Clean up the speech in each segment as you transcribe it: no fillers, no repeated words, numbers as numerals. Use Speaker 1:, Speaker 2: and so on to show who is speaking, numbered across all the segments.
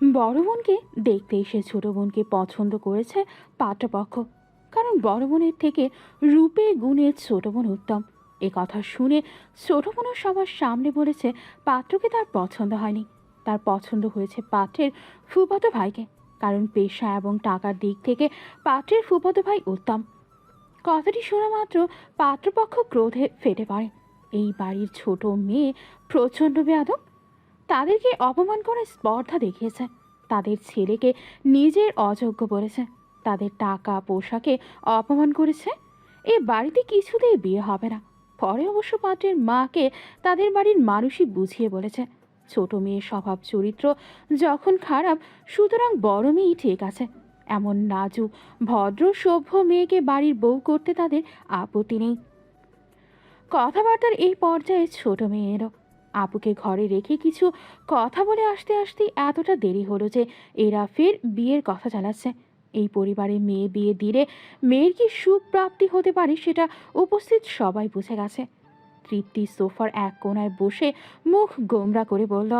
Speaker 1: বড় বোনকে দেখতে এসে ছোট বোনকে পছন্দ করেছে পাত্রপক্ষ, কারণ বড় বোনের থেকে রূপে গুণে ছোট বোন উত্তম। এ কথা শুনে ছোট বোনও সবার সামনে বলেছে পাত্রকে তার পছন্দ হয়নি, তার পছন্দ হয়েছে পাত্রের ফুফাতো ভাইকে, কারণ পেশা এবং টাকার দিক থেকে পাত্রের ফুফাতো ভাই উত্তম। কথাটি শোনা মাত্র পাত্রপক্ষ ক্রোধে ফেটে পড়ে। এই বাড়ির ছোট মেয়ে প্রচণ্ড বেয়াদব, তাদেরকে অপমান করে স্পর্ধা দেখিয়েছে, তাদের ছেলেকে নিজের অযোগ্য বলেছে, তাদের টাকা পোশাকে অপমান করেছে। এ বাড়িতে কিছুতেই বিয়ে হবে না। পরে অবশ্য পাত্রের মাকে তাদের বাড়ির মানুষই বুঝিয়ে বলেছে ছোট মেয়ের স্বভাব চরিত্র যখন খারাপ, সুতরাং বড় মেয়েই ঠিক আছে। এমন নাজুক ভদ্র সভ্য মেয়েকে বাড়ির বউ করতে তাদের আপত্তি নেই। কথাবার্তার এই পর্যায়ে ছোট মেয়ে এলো। আপুকে ঘরে রেখে কিছু কথা বলে আসতে আসতে এতটা দেরি হলো যে এরা ফের বিয়ের কথা চালাচ্ছে। এই পরিবারে মেয়ে বিয়ে দিলে মেয়ের কি সুখ প্রাপ্তি হতে পারে সেটা উপস্থিত সবাই বুঝে গেছে। তৃপ্তি সোফার এক কোণায় বসে মুখ গোমরা করে বলল,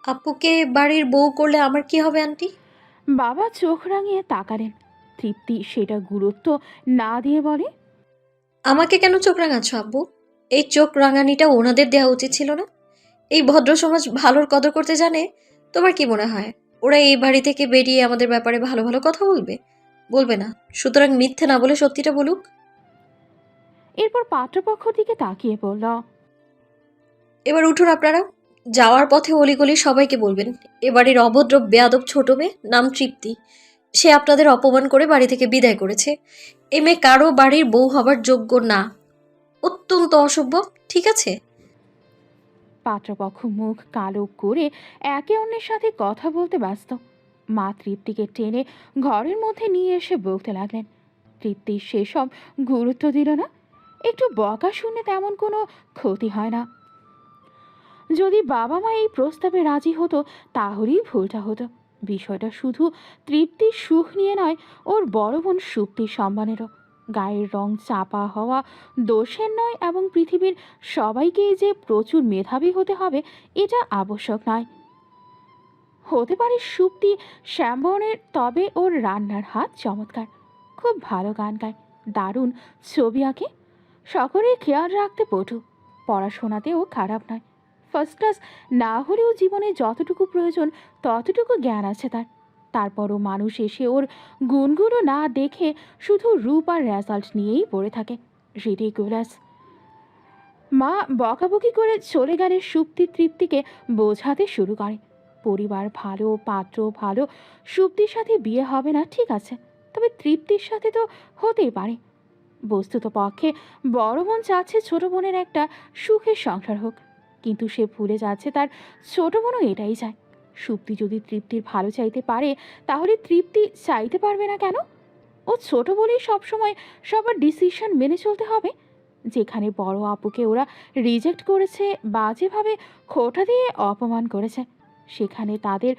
Speaker 2: আপুকে বাড়ির বউ করলে আমার কি হবে আন্টি?
Speaker 1: বাবা চোখ রাঙিয়ে তাকালেন। তৃপ্তি সেটা গুরুত্ব না দিয়ে বলে,
Speaker 2: আমাকে কেন চোখ রাঙাচ্ছ আব্বু? এই চোখ রাঙানিটা ওনাদের দেওয়া উচিত ছিল না? এই ভদ্র সমাজ ভালোর কদর করতে জানে। তোমার কি মনে হয় ওরা এই বাড়ি থেকে বেরিয়ে আমাদের ব্যাপারে ভালো ভালো কথা বলবে? বলবে না। সুতরাং মিথ্যে না বলে সত্যিটা বলুক।
Speaker 1: এরপর পাত্রপক্ষ দিকে তাকিয়ে বলল,
Speaker 2: এবার উঠুন আপনারা। যাওয়ার পথে অলিগলি সবাইকে বলবেন এ বাড়ির অভদ্র বেয়াদব ছোট মেয়ে নাম তৃপ্তি, সে আপনাদের অপমান করে বাড়ি থেকে বিদায় করেছে। এ মেয়ে কারো বাড়ির বউ হবার যোগ্য না, অত্যন্ত অসভ্য। ঠিক আছে?
Speaker 1: পাত্রপক্ষ মুখ কালো করে একে অন্যের সাথে কথা বলতে ব্যস্ত। মা তৃপ্তিকে টেনে ঘরের মধ্যে নিয়ে এসে বলতে লাগলেন। তৃপ্তি সেসব গুরুত্ব দিল না। একটু বকা শুনে তেমন কোনো ক্ষতি হয় না। যদি বাবা মা এই প্রস্তাবে রাজি হতো তাহলেই ভুলটা হতো। বিষয়টা শুধু তৃপ্তির সুখ নিয়ে নয়, ওর বড় বোন সুপ্তির সম্মানেরও। গায়ের রং চাপা হওয়া দোষের নয়, এবং পৃথিবীর সবাইকেই যে প্রচুর মেধাবী হতে হবে এটা আবশ্যক নয়। হতে পারে সুপ্তি শ্যামবর্ণের, তবে ওর রান্নার হাত চমৎকার, খুব ভালো গান গায়, দারুণ ছবি আঁকে, সকলের খেয়াল রাখতে পটু, পড়াশোনাতেও খারাপ নয়, ফার্স্ট ক্লাস না হলেও জীবনে যতটুকু প্রয়োজন ততটুকু জ্ঞান আছে তার। তারপরও মানুষ এসে ওর গুণগুলো না দেখে শুধু রূপ আর রেজাল্ট নিয়েই পড়ে থাকে। রিডিকুলাস। মা বকাবকি করে চলে গেলে সুপ্তি তৃপ্তিকে বোঝাতে শুরু করে পরিবার ভালো, পাত্র ভালো, সুপ্তির সাথে বিয়ে হবে না ঠিক আছে, তবে তৃপ্তির সাথে তো হতেই পারে। বস্তুত পক্ষে বড় বোন চাচ্ছে ছোট বোনের একটা সুখের সংসার হোক, কিন্তু সে ভুলে যাচ্ছে তার ছোট বোনও এটাই চায়। সুপ্তি যদি তৃপ্তির ভালো চাইতে পারে তাহলে তৃপ্তি চাইতে পারবে না কেন? ও ছোট বলেই সবসময় সবার ডিসিশন মেনে চলতে হবে? যেখানে বড় আপুকে ওরা রিজেক্ট করেছে, বাজেভাবে খোঁটা দিয়ে অপমান করেছে, সেখানে তাদের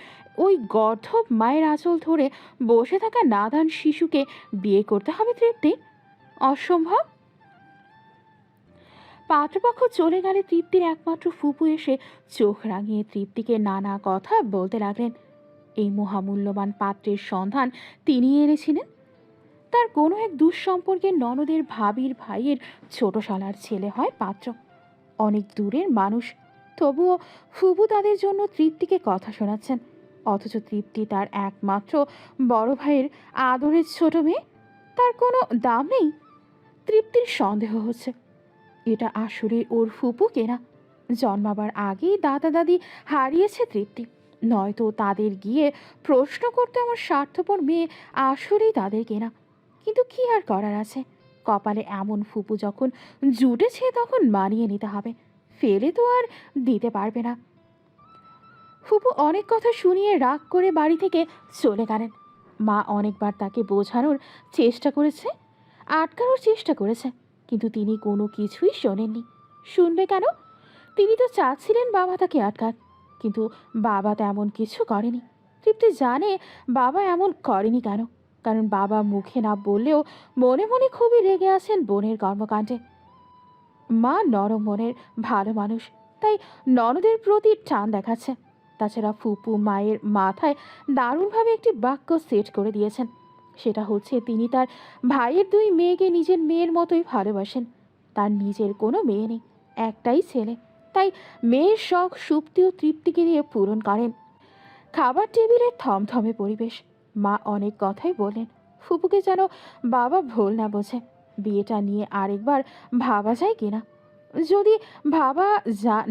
Speaker 1: ওই গর্ধব মায়ের আঁচল ধরে বসে থাকা নাদান শিশুকে বিয়ে করতে হবে তৃপ্তি? অসম্ভব। পাত্রপক্ষ চলে গেলে তৃপ্তির একমাত্র ফুপু এসে চোখ রাঙিয়ে তৃপ্তিকে নানা কথা বলতে লাগলেন। এই মহামূল্যবান পাত্রের সন্ধান তিনি এনেছিলেন। তার কোনো এক দুঃসম্পর্কের ননদের ভাবির ভাইয়ের ছোট শালার ছেলে হয় পাত্র। অনেক দূরের মানুষ, তবুও ফুবু তাদের জন্য তৃপ্তিকে কথা শোনাচ্ছেন, অথচ তৃপ্তি তার একমাত্র বড় ভাইয়ের আদরের ছোট মেয়ে, তার কোনো দাম নেই। তৃপ্তির সন্দেহ হচ্ছে এটা আসলে ওর ফুপু কেনা। জন্মাবার আগেই দাদা দাদি হারিয়েছে তৃপ্তি, নয়তো তাদের গিয়ে প্রশ্ন করতে আমার স্বার্থপর মেয়ে আসলেই তাদের কেনা। কিন্তু কি আর করার আছে, কপালে এমন ফুপু যখন জুটেছে তখন মানিয়ে নিতে হবে, ফেলে তো আর দিতে পারবে না। ফুপু অনেক কথা শুনিয়ে রাগ করে বাড়ি থেকে চলে গেলেন। মা অনেকবার তাকে বোঝানোর চেষ্টা করেছে, আটকানোর চেষ্টা করেছে, কিন্তু তিনি কোনো কিছুই শোনেননি। শুনবে কেন? তিনি তো চাচ্ছিলেন বাবা তাকে আটকাক, কিন্তু বাবা তেমন কিছু করেনি। তৃপ্তি জানে বাবা এমন করেনি কেন, কারণ বাবা মুখে না বললেও মনে মনে খুবই রেগে আছেন বোনের কর্মকাণ্ডে। মা নরম মনের ভালো মানুষ, তাই ননদের প্রতি টান দেখাচ্ছে, তাছাড়া ফুপু মায়ের মাথায় দারুণভাবে একটি বাক্য সেট করে দিয়েছেন। সেটা হচ্ছে তিনি তার ভাইয়ের দুই মেয়েকে নিজের মেয়ের মতোই ভালোবাসেন। তার নিজের কোনো মেয়ে নেই, একটাই ছেলে। তাই মেয়ের শখ সুপ্তি ও তৃপ্তিকে দিয়ে পূরণ করেন। খাবার টেবিলে থমথমে পরিবেশ। মা অনেক কথাই বলেন, ফুপুকে যেন বাবা ভুল না বোঝে। বিয়েটা নিয়ে আরেকবার ভাবা যায় কিনা। যদি ভাবা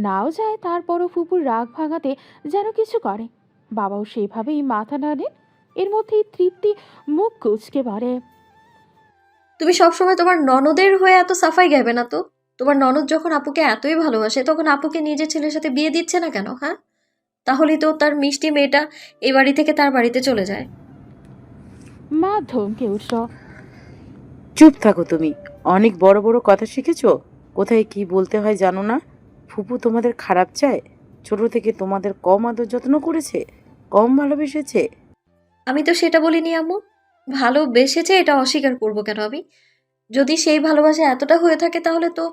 Speaker 1: নাও যায়, তারপরও ফুপুর রাগ ভাঙাতে যেন কিছু করে। বাবাও সেভাবেই মাথা নাড়েন। এর মধ্যেই তৃপ্তি মুখ কুঁচকে বলে,
Speaker 2: তুমি সবসময় তোমার ননদের হয়ে এত সাফাই গাইবে না তো। তোমার ননদ যখন আপুকে এতই ভালোবাসে তখন আপুকে নিজের ছেলের সাথে বিয়ে দিচ্ছে না কেন, হ্যাঁ? তাহলেই তো তার মিষ্টি মেয়েটা এই বাড়ি থেকে তার বাড়িতে চলে যায়।
Speaker 1: মা ধমকে উঠল,
Speaker 3: চুপ থাকো তুমি। অনেক বড় বড় কথা শিখেছো, কোথায় কি বলতে হয় জানো না। ফুপু তোমাদের খারাপ চায়? ছোট থেকে তোমাদের কম আদর যত্ন করেছে, কম ভালোবেসেছে?
Speaker 2: আমি তো সেটা বলিনি আম্মু। ভালোবেসেছে এটা অস্বীকার করবো কেন আমি? যদি সেই ভালোবাসা এতটা হয়ে থাকে তাহলে তো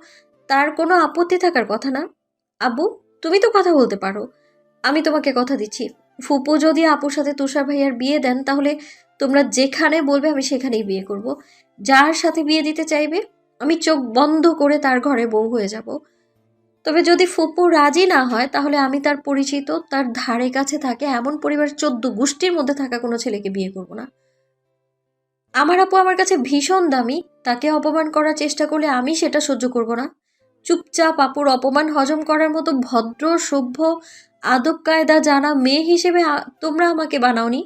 Speaker 2: তার কোনো আপত্তি থাকার কথা না। আব্বু, তুমি তো কথা বলতে পারো। আমি তোমাকে কথা দিচ্ছি, ফুপু যদি আপুর সাথে তুষার ভাইয়ার বিয়ে দেন তাহলে তোমরা যেখানে বলবে আমি সেখানেই বিয়ে করব। যার সাথে বিয়ে দিতে চাইবে আমি চোখ বন্ধ করে তার ঘরে বউ হয়ে যাব। তবে যদি ফুপু রাজি না হয় তাহলে আমি তার পরিচিত, তার ধারে কাছে থাকে এমন পরিবার 14 গোষ্ঠীর মধ্যে থাকা কোনো ছেলেকে বিয়ে করব না। আমার আপু আমার কাছে ভীষণ দামি, তাকে অপমান করার চেষ্টা করলে আমি সেটা সহ্য করব না। চুপচাপ আপুর অপমান হজম করার মতো ভদ্র সভ্য আদব কায়দা জানা মেয়ে হিসেবে তোমরা আমাকে বানাওনি।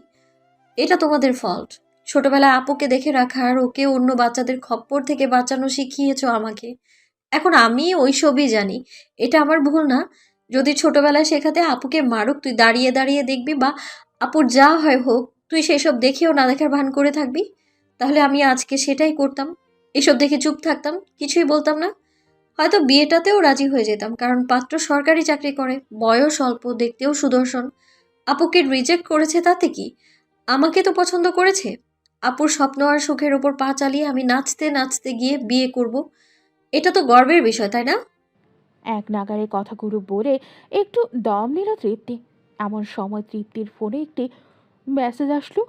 Speaker 2: এটা তোমাদের ফল্ট। ছোটবেলায় আপুকে দেখে রাখার, ওকে অন্য বাচ্চাদের খপ্পর থেকে বাঁচানো শিখিয়েছো আমাকে। এখন আমি ওইসবই জানি, এটা আমার ভুল না। যদি ছোটবেলায় শেখাতে আপুকে মারুক তুই দাঁড়িয়ে দাঁড়িয়ে দেখবি, বা আপুর যা হয় হোক তুই সেসব দেখেও না দেখার ভান করে থাকবি, তাহলে আমি আজকে সেটাই করতাম। এসব দেখে চুপ থাকতাম, কিছুই বলতাম না। হয়তো বিয়েটাতেও রাজি হয়ে যেতাম, কারণ পাত্র সরকারি চাকরি করে, বয়স অল্প, দেখতেও সুদর্শন। আপুকে রিজেক্ট করেছে তাতে কি? আমাকে তো পছন্দ করেছে। আপুর স্বপ্ন আর সুখের ওপর পা চালিয়ে আমি নাচতে নাচতে গিয়ে বিয়ে করব। এটা তো গর্বের বিষয়, তাই না?
Speaker 1: এক নাগারে কথাগুলো বলে একটু দম নিল তৃপ্তি। এমন সময় তৃপ্তির ফোনে একটি মেসেজ আসলো।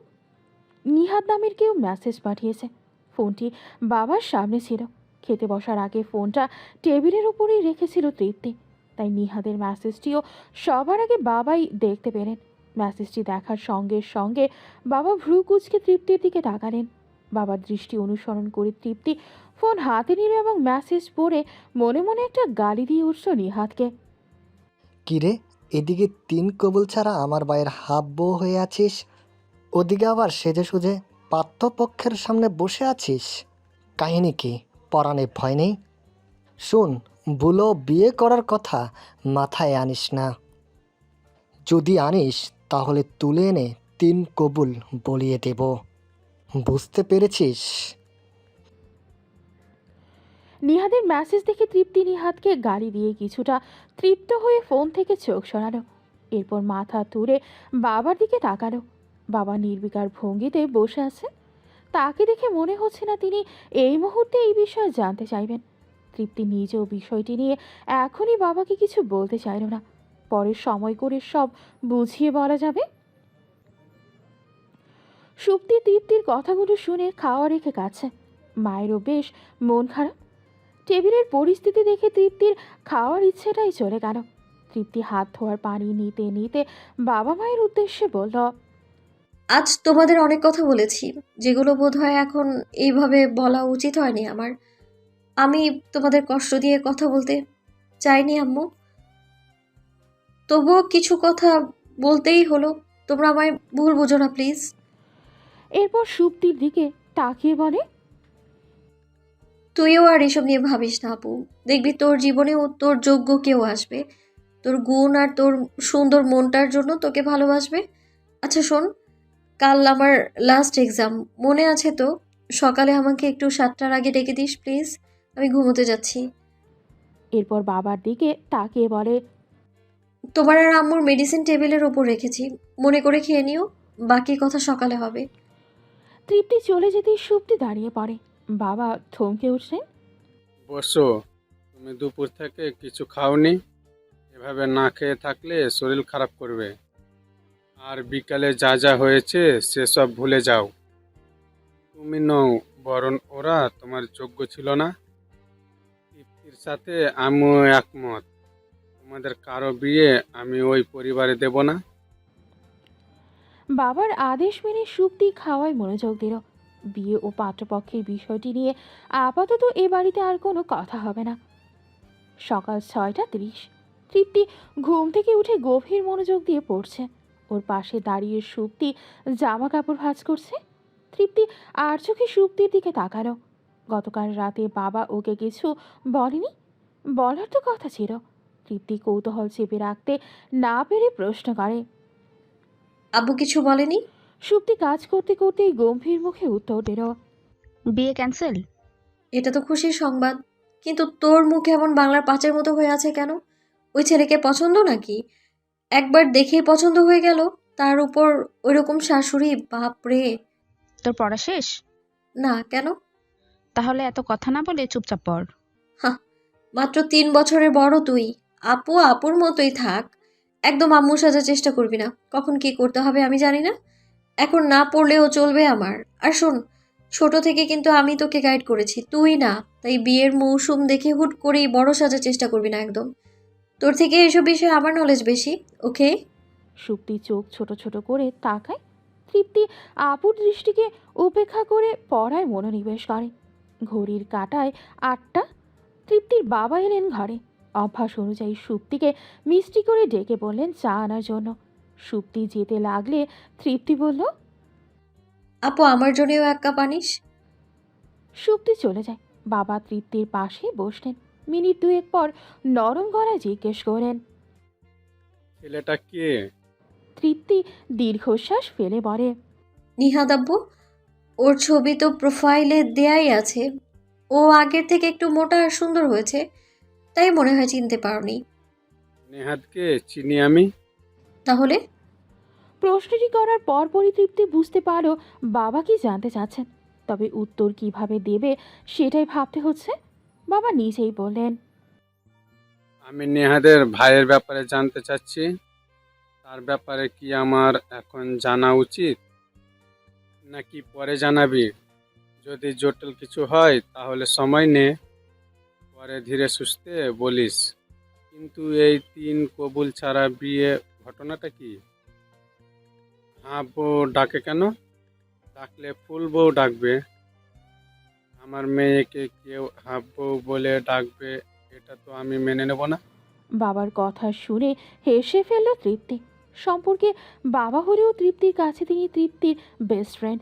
Speaker 1: নিহাদ নামের কেউ মেসেজ পাঠিয়েছে। ফোনটি বাবার সামনে ছিল। খেতে বসার আগে ফোনটা টেবিলের উপরেই রেখেছিল তৃপ্তি। তাই নিহাদের মেসেজটিও সবার আগে বাবাই দেখতে পেলেন। মেসেজটি দেখার সঙ্গে সঙ্গে বাবা ভ্রু কুঁচকে তৃপ্তির দিকে তাকালেন। বাবার দৃষ্টি অনুসরণ করে তৃপ্তি ফোন হাতে নিল এবং মেসেজ পড়ে মনে মনে একটা গালি দিয়ে উঠল নিহাদকে।
Speaker 4: কিরে, এদিকে 3 কবুল ছাড়া আমার ভাইয়ের হাফ বউ হয়ে আছিস, ওদিকে আবার সেজে সুজে পাত্রপক্ষের সামনে বসে আছিস। কাহিনী কি? পরাণে ভয় নেই? শোন, বুলো বিয়ে করার কথা মাথায় আনিস না। যদি আনিস তাহলে তুলে এনে 3 কবুল বলিয়ে দেব। বুঝতে পেরেছিস?
Speaker 1: নিহাদের মেসেজ দেখে তৃপ্তি নিহাদকে গালি দিয়ে কিছুটা তৃপ্ত হয়ে ফোন থেকে চোখ সরালো। এরপর মাথা তুলে বাবার দিকে তাকালো। বাবা নির্বিকার ভঙ্গিতে বসে আছে। তাকে দেখে মনে হচ্ছে না তিনি এই মুহূর্তে এই বিষয়ে জানতে চাইবেন। তৃপ্তি নিজেও বিষয়টি নিয়ে এখনই বাবাকে কিছু বলতে চাইল না। পরে সময় করে সব বুঝিয়ে বলা যাবে। সুপ্তি তৃপ্তির কথাগুলো শুনে খাওয়া রেখে কাছে। মায়েরও বেশ মন খারাপ। টেবিলের পরিস্থিতি দেখে তৃপ্তির খাওয়ার ইচ্ছেটাই চলে গেল। তৃপ্তি হাত ধোয়ার পানি নিতে নিতে বাবা মায়ের উদ্দেশ্যে বলল,
Speaker 2: আজ তোমাদের অনেক কথা বলেছি, যেগুলো বোধহয় এখন এইভাবে বলা উচিত হয়নি আমার। আমি তোমাদের কষ্ট দিয়ে কথা বলতে চাইনি আম্মু, তবুও কিছু কথা বলতেই হলো। তোমরা আমায় ভুল বুঝো না প্লিজ।
Speaker 1: এরপর সুপ্তির দিকে তাকিয়ে বলে,
Speaker 2: তুইও আর এসব নিয়ে ভাবিস না আপু। দেখবি তোর জীবনেও তোর যোগ্য কেউ আসবে, তোর গুণ আর তোর সুন্দর মনটার জন্য তোকে ভালোবাসবে। আচ্ছা শোন, কাল আমার লাস্ট এক্সাম, মনে আছে তো? সকালে আমাকে একটু 7টার আগে ডেকে দিস প্লিজ, আমি ঘুমোতে যাচ্ছি।
Speaker 1: এরপর বাবার দিকে তাকিয়ে বলে,
Speaker 2: তোমার আর আম্মুর মেডিসিন টেবিলের ওপর রেখেছি, মনে করে খেয়ে নিও। বাকি কথা সকালে হবে।
Speaker 1: তৃপ্তি চলে যেতেই সুপ্তি দাঁড়িয়ে পড়ে। বাবা থমকে উঠলেন।
Speaker 5: বসো, তুমি দুপুর থেকে কিছু খাওনি? এভাবে না খেয়ে থাকলে শরীর খারাপ করবে। আর বিকালে যা যা হয়েছে সেসব ভুলে যাও। তুমি নও, বরং ওরা তোমার যোগ্য ছিল না। তৃপ্তির সাথে আমিও একমত। তোমাদের কারো বিয়ে আমি ওই পরিবারে দেব না।
Speaker 1: বাবার আদেশ মেনে সুপ্তি খাওয়ায় মনোযোগ দিল। বিয়ে ও পাত্রপক্ষের বিষয়টি নিয়ে আপাতত এ বাড়িতে আর কোনো কথা হবে না। সকাল 6:30। তৃপ্তি ঘুম থেকে উঠে গভীর মনোযোগ দিয়ে পড়ছে। ওর পাশে দাঁড়িয়ে সুপ্তি জামা কাপড় ভাঁজ করছে। তৃপ্তি আর চোখে সুপ্তির দিকে তাকালো। গতকাল রাতে বাবা ওকে কিছু বলেনি, বলার তো কথা ছিল। তৃপ্তি কৌতূহল চেপে রাখতে না পেরে প্রশ্ন করে।
Speaker 2: আব্বু কিছু বলেনি?
Speaker 1: সুপ্তি কাজ করতে করতেই গম্ভীর মুখে উত্তর দিল।
Speaker 6: বিয়ে ক্যান্সেল?
Speaker 2: এটা তো খুশির সংবাদ, কিন্তু তোর মুখ এমন বাংলার পাঁচের মতো হয়ে আছে কেন? ওই ছেলেকে পছন্দ নাকি? একবার দেখেই পছন্দ হয়ে গেল, তার উপর ওইরকম শাশুড়ি, বাপ রে!
Speaker 6: তোর পড়া শেষ?
Speaker 2: না, কেন?
Speaker 6: তাহলে এত কথা না বলে চুপচাপ পড়।
Speaker 2: হাহ, মাত্র 3 বছরের বড় তুই। আপু আপুর মতোই থাক। একদম আম্মু সাজার চেষ্টা করবি না। কখন কি করতে হবে আমি জানি না। এখন না পড়লেও চলবে আমার। আর শোন, ছোট থেকে কিন্তু আমি তোকে গাইড করেছি, তুই না। তাই বিয়ের মৌসুম দেখে হুট করেই বড় সাজার চেষ্টা করবি না একদম। তোর থেকে এসব বিষয়ে আমার নলেজ বেশি, ওকে?
Speaker 1: সুপ্তি চোখ ছোট ছোট করে তাকায়। তৃপ্তি আপুর দৃষ্টিকে উপেক্ষা করে পড়ায় মনোনিবেশ করে। ঘড়ির কাঁটায় 8টা। তৃপ্তির বাবা এলেন ঘরে। অভ্যাস অনুযায়ী সুপ্তিকে মিষ্টি করে ডেকে বললেন চা আনার জন্য। সুপ্তি যেতে লাগলে তৃপ্তি বলল,
Speaker 2: আপু আমার জন্যও 1 কাপ আনিস।
Speaker 1: সুপ্তি চলে যায়। বাবা তৃপ্তির পাশে বসলেন। মিনিট 2 পর নরম গলায় জিজ্ঞেস করেন।
Speaker 5: ছেলেটা কে?
Speaker 1: তৃপ্তি দীর্ঘশ্বাস ফেলে বলে,
Speaker 2: নিহাদ আব্বু। ওর ছবি তো প্রোফাইলে দেয়াই আছে। ও আগের থেকে একটু মোটা আর সুন্দর হয়েছে, তাই মনে হয় চিনতে পারোনি।
Speaker 5: নেহাদকে চিনি আমি।
Speaker 2: তাহলে?
Speaker 1: প্রশ্নটি করার পরপরই তৃপ্তি বুঝতে পারো বাবা কি জানতে চাচ্ছেন। তবে উত্তর কিভাবে দেবে সেটাই ভাবতে হচ্ছে। বাবা নিজেই বললেন,
Speaker 5: আমি নেহাদের ভাইয়ের ব্যাপারে জানতে চাচ্ছি। তার ব্যাপারে কি আমার এখন জানা উচিত, নাকি পরে জানাবি? যদি জটিল কিছু হয় তাহলে সময় নে, পরে ধীরে সুস্থে বলিস। কিন্তু এই 3 কবুল ছাড়া বিয়ে ঘটনাটা কি? হাঁ বউ ডাকে কেন? ডাকলে ফুল বউ ডাকবে। আমার মেয়েকে কেউ হাঁ বউ বলে ডাকবে, এটা তো আমি মেনে নেব না।
Speaker 1: বাবার কথা শুনে হেসে ফেলল তৃপ্তি। সম্পর্কে বাবা হলেও তৃপ্তির কাছে তিনি তৃপ্তির বেস্ট ফ্রেন্ড।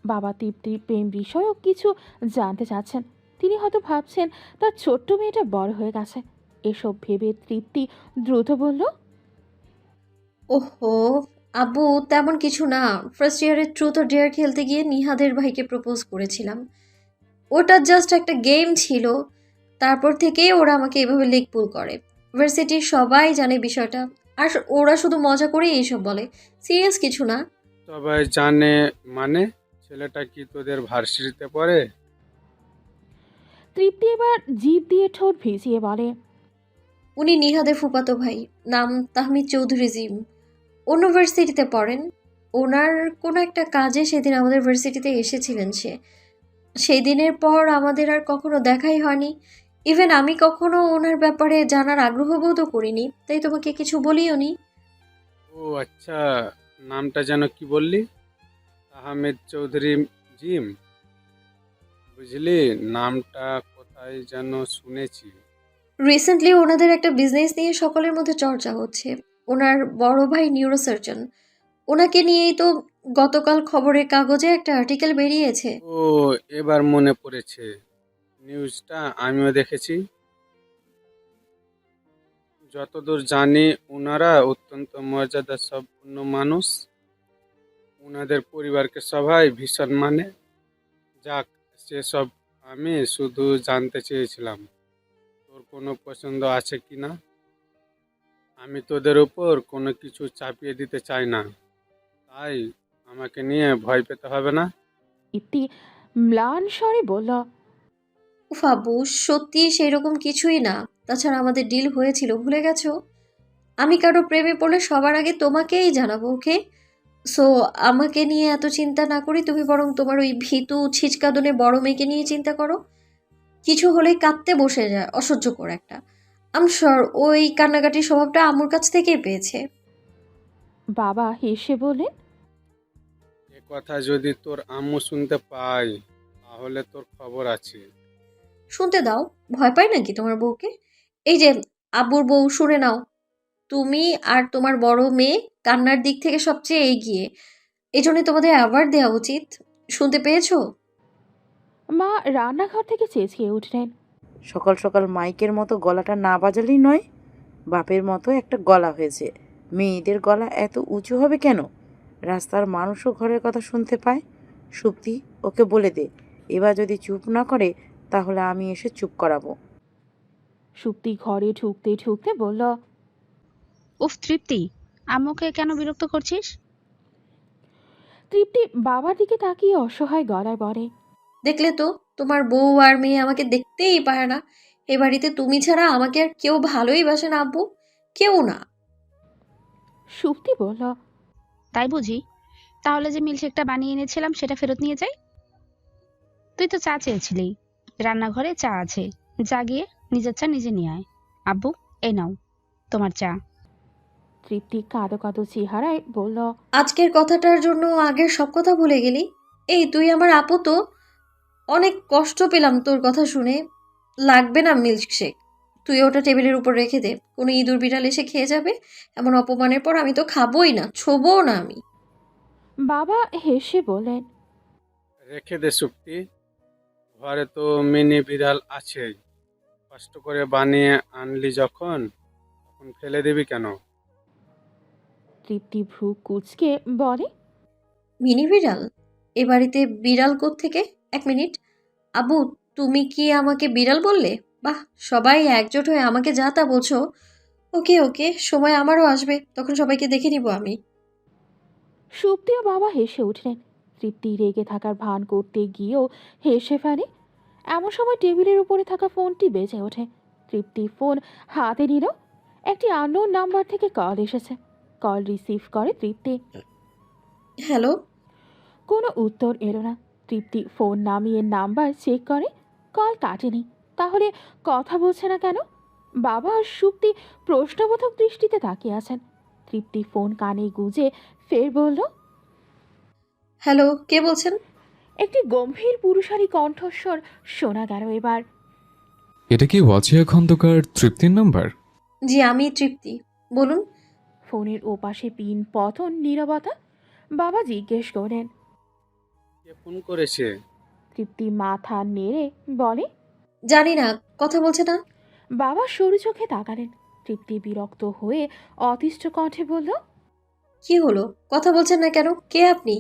Speaker 1: বাবা তৃপ্তির প্রেম বিষয়ক কিছু জানতে চাচ্ছেন। তিনি হয়তো ভাবছেন তার ছোট্ট মেয়েটা বড় হয়ে গেছে। এসব ভেবে তৃপ্তি দ্রুত বলল,
Speaker 2: ওহো, আব্বু তেমন কিছু না। ফার্স্ট ইয়ারে ট্রুথ অর ডেয়ার খেলতে গিয়ে নিহাদের ভাইকে প্রপোজ করেছিলাম। ওটা জাস্ট একটা গেম ছিল। তারপর থেকেই ওরা আমাকে এভাবে লেগ পুল করে। ভার্সিটির সবাই জানে বিষয়টা। আর ওরা শুধু মজা করে এইসব বলে, সিরিয়াস কিছু না।
Speaker 5: সবাই জানে মানে? ছেলেটা কি তোদের ভার্সিটিতে পড়ে?
Speaker 1: তৃপ্তি এবার জিভ দিয়ে ঠোঁট ভিজিয়ে বলে,
Speaker 2: উনি নিহাদের ফুফাতো ভাই, নাম তাহমিদ চৌধুরী জিম। অন্য ভার্সিটিতে পড়েন। ওনার কোনো একটা কাজে সেদিন আমাদের ভার্সিটিতে এসেছিলেন সে। সেই দিনের পর আমাদের আর কখনো দেখাই হয়নি। ইভেন আমি কখনো ওনার ব্যাপারে জানার আগ্রহ বোধও করিনি, তাই তোমাকে কিছু বলিও নি।
Speaker 5: ও আচ্ছা, নামটা যেন কি বললি? আহমেদ চৌধুরী জিম। বুঝলি, নামটা কোথায় যেন শুনেছি।
Speaker 2: রিসেন্টলি ওনাদের একটা বিজনেস নিয়ে সকলের মধ্যে চর্চা হচ্ছে। ওনার বড় ভাই নিউরোসার্জন। ওনাকে নিয়েই তো গতকাল খবরের কাগজে একটা আর্টিকেল বেরিয়েছে।
Speaker 5: ও, এবার মনে পড়েছে। নিউজটা আমিও দেখেছি। যতদূর জানি ওনারা অত্যন্ত মর্যাদা সম্পন্ন মানুষ। ওনাদের পরিবারকে সবাই ভীষণ মানে। যাক, সেসব আমি শুধু জানতে চেয়েছিলাম তোর কোনো পছন্দ আছে কি না। আমি তোদের উপর কোনো কিছু চাপিয়ে দিতে চাই না, তাই আমাকে নিয়ে ভয় পেতে হবে না।
Speaker 1: তৃপ্তি ম্লান স্বরে বলল,
Speaker 2: উফ আব্বু, সত্যি সেরকম কিছুই না। তাছাড়া আমাদের ডিল হয়েছিল, ভুলে গেছো? আমি কারো প্রেমে পড়লে সবার আগে তোমাকেই জানাবো, ওকে? সো আমাকে নিয়ে এত চিন্তা না করি তুমি বরং তোমার ওই ভীতু ছিচকাদনে বড় মেয়েকে নিয়ে চিন্তা করো। কিছু হলেই কাঁদতে বসে যায়, অসহ্যকর একটা। আম শিওর ওই কান্নাকাটির স্বভাবটা আম্মুর কাছ থেকেই পেয়েছে।
Speaker 1: বাবা হেসে বললেন,
Speaker 5: এ কথা যদি তোর আম্মু শুনতে পায় তাহলে তোর খবর আছে।
Speaker 2: শুনতে দাও, ভয় পায় নাকি তোমার বউকে? এই যে আব্বুর বউ, শুনে নাও, তুমি আর তোমার বড় মেয়ে কান্নার দিক থেকে সবচেয়ে এগিয়ে, এই জন্য তোমাদের অ্যাওয়ার্ড দেওয়া উচিত। শুনতে পেয়েছো?
Speaker 1: মা রান্নাঘর থেকে চেঁচিয়ে উঠলেন,
Speaker 3: সকাল সকাল মাইকের মতো গলাটা না বাজালেই নয়। বাপের মতো একটা গলা হয়েছে, মেয়েদের গলা এত উঁচু হবে কেন? রাস্তার মানুষও ঘরের কথা শুনতে পায়। সুপ্তি, ওকে বলে দে, এবার যদি চুপ না করে তাহলে আমি এসে চুপ করাবো।
Speaker 1: সুপ্তি ঘরে ঢুকতে ঢুকতে বলল,
Speaker 6: উফ তৃপ্তি, আম্মুকে কেন বিরক্ত করছিস?
Speaker 1: তৃপ্তি বাবার দিকে তাকিয়ে অসহায় গলায় বলে,
Speaker 2: দেখলে তো, তোমার বউ আর মেয়ে আমাকে দেখতেই পারে না। এ বাড়িতে তুমি ছাড়া আমাকে আর কেউ ভালোই বাসে না আব্বু, কেউ না।
Speaker 1: সুপ্তি বলল,
Speaker 6: তাই বুঝি? তাহলে যে মিল্কশেকটা বানিয়ে এনেছিলাম সেটা ফেরত নিয়ে যাই। তুই তো চা চেয়েছিলি, রান্নাঘরে চা আছে, যা গিয়ে নিজের চা নিজে নিয়ে আয়। আব্বু, এই নাও তোমার চা।
Speaker 1: তৃপ্তি কাঁদো কাঁদো চেহারায় বলল,
Speaker 2: আজকের কথাটার জন্য আগের সব কথা ভুলে গেলি? এই তুই আমার আপু তো, অনেক কষ্ট পেলাম তোর কথা শুনে। লাগবে না মিল্কশেক, তুই ওটা টেবিলের উপর রেখে দে, কোনো ইঁদুর বিড়াল এসে খেয়ে যাবে। এমন অপমানের পর আমি তো খাবোই না, ছোবও না আমি।
Speaker 1: বাবা হেসে বললেন,
Speaker 5: রেখে দে সুপ্তি, ঘরে তো মিনি বিড়াল আছেই। কষ্ট করে বানিয়ে আনলি যখন, তখন ফেলে দিবি কেন?
Speaker 1: তৃপ্তি ভ্রু কুঁচকে বলে,
Speaker 2: মিনি বিড়াল? এ বাড়িতে বিড়াল থেকে? এক মিনিট, আবু, তুমি কি আমাকে বিড়াল বললে? বাহ, সবাই একজোট হয়ে আমাকে যা তা বলছো। ওকে ওকে, সময় আমারও আসবে, তখন সবাইকে দেখে নিব আমি।
Speaker 1: সুপ্তি ও বাবা হেসে উঠলেন। তৃপ্তি রেগে থাকার ভান করতে গিয়েও হেসে ফেলে। এমন সময় টেবিলের উপরে থাকা ফোনটি বেজে ওঠে। তৃপ্তি ফোন হাতে নিল। একটি আননোন নাম্বার থেকে কল এসেছে। কল রিসিভ করে তৃপ্তি।
Speaker 2: হ্যালো।
Speaker 1: কোনো উত্তর এলো না। তৃপ্তি ফোন নামিয়ে নাম্বার চেক করে। কল কাটেনি। তাহলে কথা বলছে না কেন? বাবা আর সুপ্তি প্রশ্নবোধক দৃষ্টিতে তাকিয়ে আছেন। তৃপ্তি ফোন কানে গুজে ফের বলল,
Speaker 2: হ্যালো, কে বলছেন?
Speaker 1: একটি গম্ভীর পুরুষালী কণ্ঠস্বর শোনা গেল এবার।
Speaker 7: এটা কি ওয়াজিয়া খন্দকার তৃপ্তির নাম্বার?
Speaker 2: জি, আমি তৃপ্তি, বলুন।
Speaker 1: ফোনের ওপাশে পিন পতন নীরবতা। বাবা জিজ্ঞেস করেন।
Speaker 5: কে ফোন করেছে?
Speaker 1: তৃপ্তি মাথা নেড়ে বলে,
Speaker 2: জানি না, কথা বলছে না।
Speaker 1: বাবা সরু চোখে তাকালেন। তৃপ্তি বিরক্ত হয়ে অতিষ্ঠ কণ্ঠে বলল,
Speaker 2: কি হলো, কথা বলছেন না কেন? কে আপনি?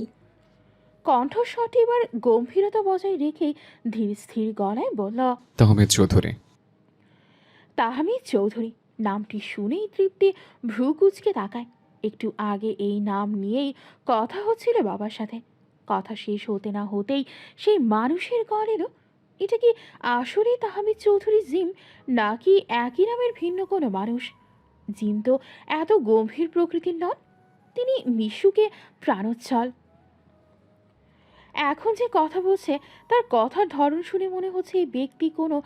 Speaker 1: কণ্ঠস্বরটি এবার গম্ভীরতা বজায় রেখেই ধীর স্থির গলায় বলল,
Speaker 7: তাহমিদ চৌধুরী।
Speaker 1: তাহমিদ চৌধুরী। নামটি শুনেই তৃপ্তি ভ্রু কুঁচকে তাকায়। একটু আগে এই নাম নিয়েই কথা হচ্ছিল বাবার সাথে। কথা শেষ হতে না হতেই সেই মানুষের কল এলো। এটা কি আসলেই তাহমিদ চৌধুরী জিম, নাকি একই নামের ভিন্ন কোনো মানুষ? জিম তো এত গম্ভীর প্রকৃতির নন। তিনি মিশুকে প্রাণোচ্ছল। এখন যে কথা বলছে তার কথার ধরন শুনে মনে হচ্ছে এই ব্যক্তি কোনো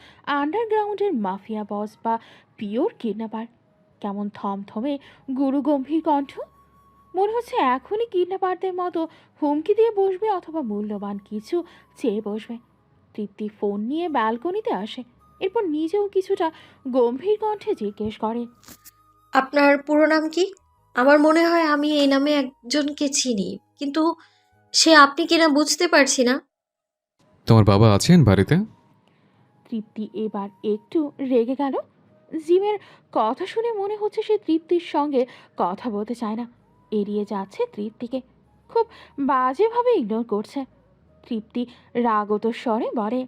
Speaker 1: আন্ডারগ্রাউন্ডের মাফিয়া বস বা পিওর কিডন্যাপার। কেমন থমথমে গুরুগম্ভীর কণ্ঠ। মনে হচ্ছে এখনই কিডন্যাপারদের মতো হুমকি দিয়ে বসবে অথবা মূল্যবান কিছু চেয়ে বসবে। তৃপ্তি ফোন নিয়ে ব্যালকনিতে আসে। এরপর নিজেও কিছুটা গম্ভীর কণ্ঠে জিজ্ঞেস করে,
Speaker 2: আপনার পুরো নাম কি? আমার মনে হয় আমি এই নামে একজনকে চিনি, কিন্তু সে আপনি কিনা বুঝতে পারছি না।
Speaker 7: তোমার বাবা আছেন বাড়িতে?
Speaker 1: তৃপ্তি এবার একটু রেগে গেল। জিমের কথা শুনে মনে হচ্ছে সে তৃপ্তির সঙ্গে কথা বলতে চায় না, এড়িয়ে যাচ্ছে তৃপ্তিকে, খুব বাজেভাবে ইগনোর করছে। তৃপ্তি রাগত স্বরে বলে,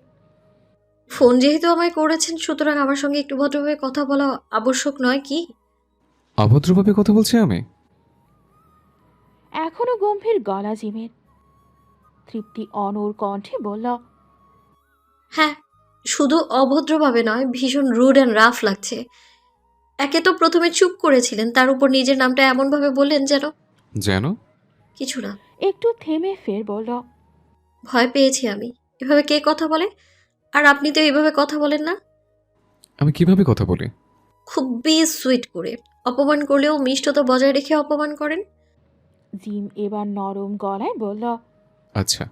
Speaker 2: ফোন যেহেতু আমায় করেছেন, সুতরাং আমার সঙ্গে একটু ভদ্রভাবে কথা বলা আবশ্যক নয় কি?
Speaker 7: অভদ্রভাবে কথা বলছি আমি?
Speaker 1: এখনো গম্ভীর গলা জিমের। তৃপ্তি অনড় কণ্ঠে বলল,
Speaker 2: হ্যাঁ, শুধু অভদ্রভাবে নয়, ভীষণ রুড অ্যান্ড রাফ লাগছে। একে তো প্রথমে চুপ করেছিলেন, তার উপর নিজের নামটা এমনভাবে বললেন যেন।
Speaker 7: যেন?
Speaker 2: কিছু না।
Speaker 1: একটু থেমে ফের বলল,
Speaker 2: ভয় পেয়েছি আমি। এভাবে কে কথা বলে? আর আপনি তো এইভাবে কথা বলেন না।
Speaker 7: আমি কিভাবে কথা বলি?
Speaker 2: খুবই সুইট করে। অপমান করলেও মিষ্টতা বজায় রেখে অপমান করেন।
Speaker 1: জিম এবার নরম গলায় বলল,
Speaker 7: আচ্ছা,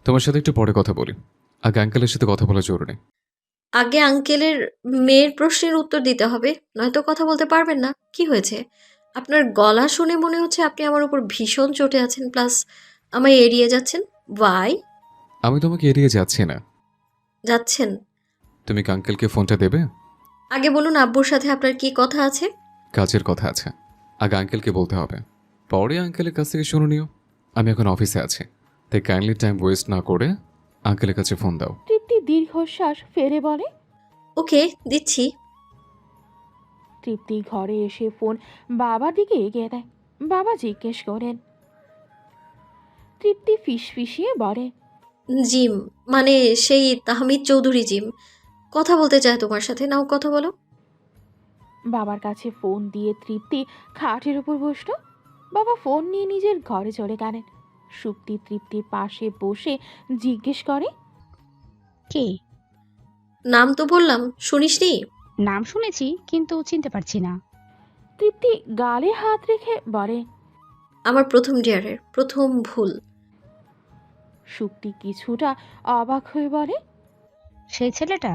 Speaker 7: তোমার সাথে একটু পরে কথা বলি। আগে আঙ্কেলের সাথে কথা বলা জরুরি।
Speaker 2: আগে আঙ্কেলের মেয়ের প্রশ্নের উত্তর দিতে হবে, নয়তো কথা বলতে পারবেন না। কি হয়েছে? আপনার গলা শুনে মনে হচ্ছে আপনি আমার উপর ভীষণ চটে আছেন, প্লাস আমায় এড়িয়ে যাচ্ছেন। ওয়াই
Speaker 7: আমি তোমাকে এড়িয়ে যাচ্ছি না।
Speaker 2: যাচ্ছেন?
Speaker 7: তুমি কি আঙ্কেলকে ফোনটা দেবে?
Speaker 2: আগে বলুন আব্বুর সাথে আপনার কি কথা আছে?
Speaker 7: কাজের কথা আছে, আগে আঙ্কেলকে বলতে হবে, পরে আঙ্কেলের কাছ থেকে শুনে নিও। আমি এখন অফিসে আছি, তাই কাইন্ডলি টাইম ওয়েস্ট না করে আঙ্কেলের কাছে ফোন দাও।
Speaker 1: তৃপ্তি দীর্ঘশ্বাস ফেলে বলে।
Speaker 2: ওকে, দিচ্ছি।
Speaker 1: তৃপ্তি ঘরে এসে ফোন বাবার দিকে এগিয়ে দেয়। বাবা জিজ্ঞেস করেন। তৃপ্তি ফিসফিসিয়ে বলে,
Speaker 2: জিম, মানে সেই তাহমিদ চৌধুরী জিম কথা বলতে চায় তোমার সাথে। নাও কথা বলো।
Speaker 1: বাবার কাছে ফোন দিয়ে তৃপ্তি খাটের উপর বসলো। বাবা ফোন নিয়ে নিজের ঘরে চলে গেলেন। সুপ্তি তৃপ্তির পাশে বসে জিজ্ঞেস করে,
Speaker 6: কে?
Speaker 2: নাম তো বললাম, শুনিসনি?
Speaker 6: নাম শুনেছি কিন্তু চিনতে পারছি না।
Speaker 1: তৃপ্তি গালে হাত রেখে বলে।
Speaker 2: আমার প্রথম ডিয়ারের প্রথম ভুল।
Speaker 1: সুপ্তি কিছুটা অবাক হয়ে বলে,
Speaker 6: সেই ছেলেটা?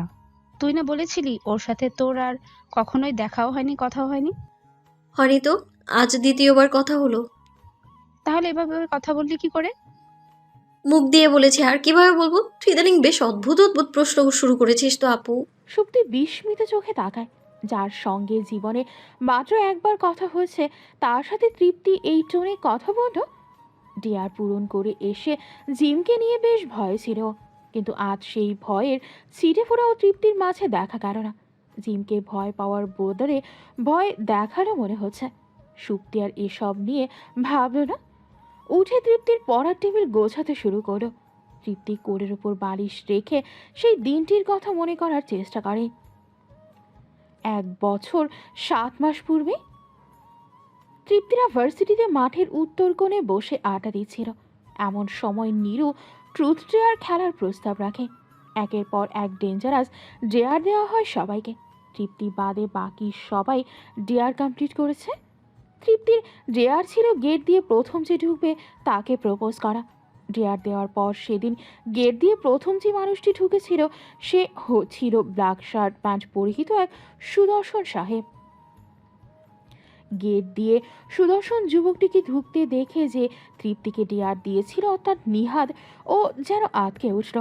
Speaker 6: তুই না বলেছিলি ওর সাথে তোর আর কখনোই দেখাও হয়নি, কথাও হয়নি?
Speaker 2: হয়নি তো, আজ দ্বিতীয়বার কথা হলো।
Speaker 6: তাহলে এভাবে কথা বললি কি করে?
Speaker 2: মুখ দিয়ে বলেছি, আর কিভাবে বলবো? তুই ইদানিং বেশ অদ্ভুত অদ্ভুত প্রশ্ন শুরু করেছিস তো আপু।
Speaker 1: সুপ্তি বিস্মিত চোখে তাকায়। যার সঙ্গে জীবনে মাত্র একবার কথা হয়েছে তার সাথে তৃপ্তি এই টোনে কথা বলল। ডিয়ার পূরণ করে এসে জিমকে নিয়ে বেশ ভয় ছিল, কিন্তু আজ সেই ভয়ের ছিটে ফোড়াও তৃপ্তির মাঝে দেখা গেল না। জিমকে ভয় পাওয়ার বদলে ভয় দেখারও মনে হচ্ছে। সুপ্তি আর এসব নিয়ে ভাবল না। উঠে তৃপ্তির পড়ার টেবিল গোছাতে শুরু করলো। তৃপ্তি কোলের ওপর বালিশ রেখে সেই দিনটির কথা মনে করার চেষ্টা করে। 1 বছর 7 মাস পূর্বে তৃপ্তিরা ভার্সিটিতে মাঠের উত্তর কোণে বসে আড্ডা দিচ্ছিল। এমন সময় নীরু ট্রুথ ডেয়ার খেলার প্রস্তাব রাখে। একের পর এক ডেঞ্জারাস ডেয়ার দেওয়া হয় সবাইকে। তৃপ্তি বাদে বাকি সবাই ডেয়ার কমপ্লিট করেছে। তৃপ্তির ডেয়ার ছিল গেট দিয়ে প্রথম যে ঢুকবে তাকে প্রপোজ করা। ডেয়ার দেওয়ার পর সেদিন গেট দিয়ে প্রথম যে মানুষটি ঢুকেছিল সে ছিল ব্ল্যাক শার্ট প্যান্ট পরিহিত এক সুদর্শন সাহেব। গেট দিয়ে সুদর্শন যুবকটিকে ঢুকতে দেখে যে তৃপ্তিকে ডেয়ার দিয়েছিল অর্থাৎ নিহাদ, ও যেন আটকে উঠল।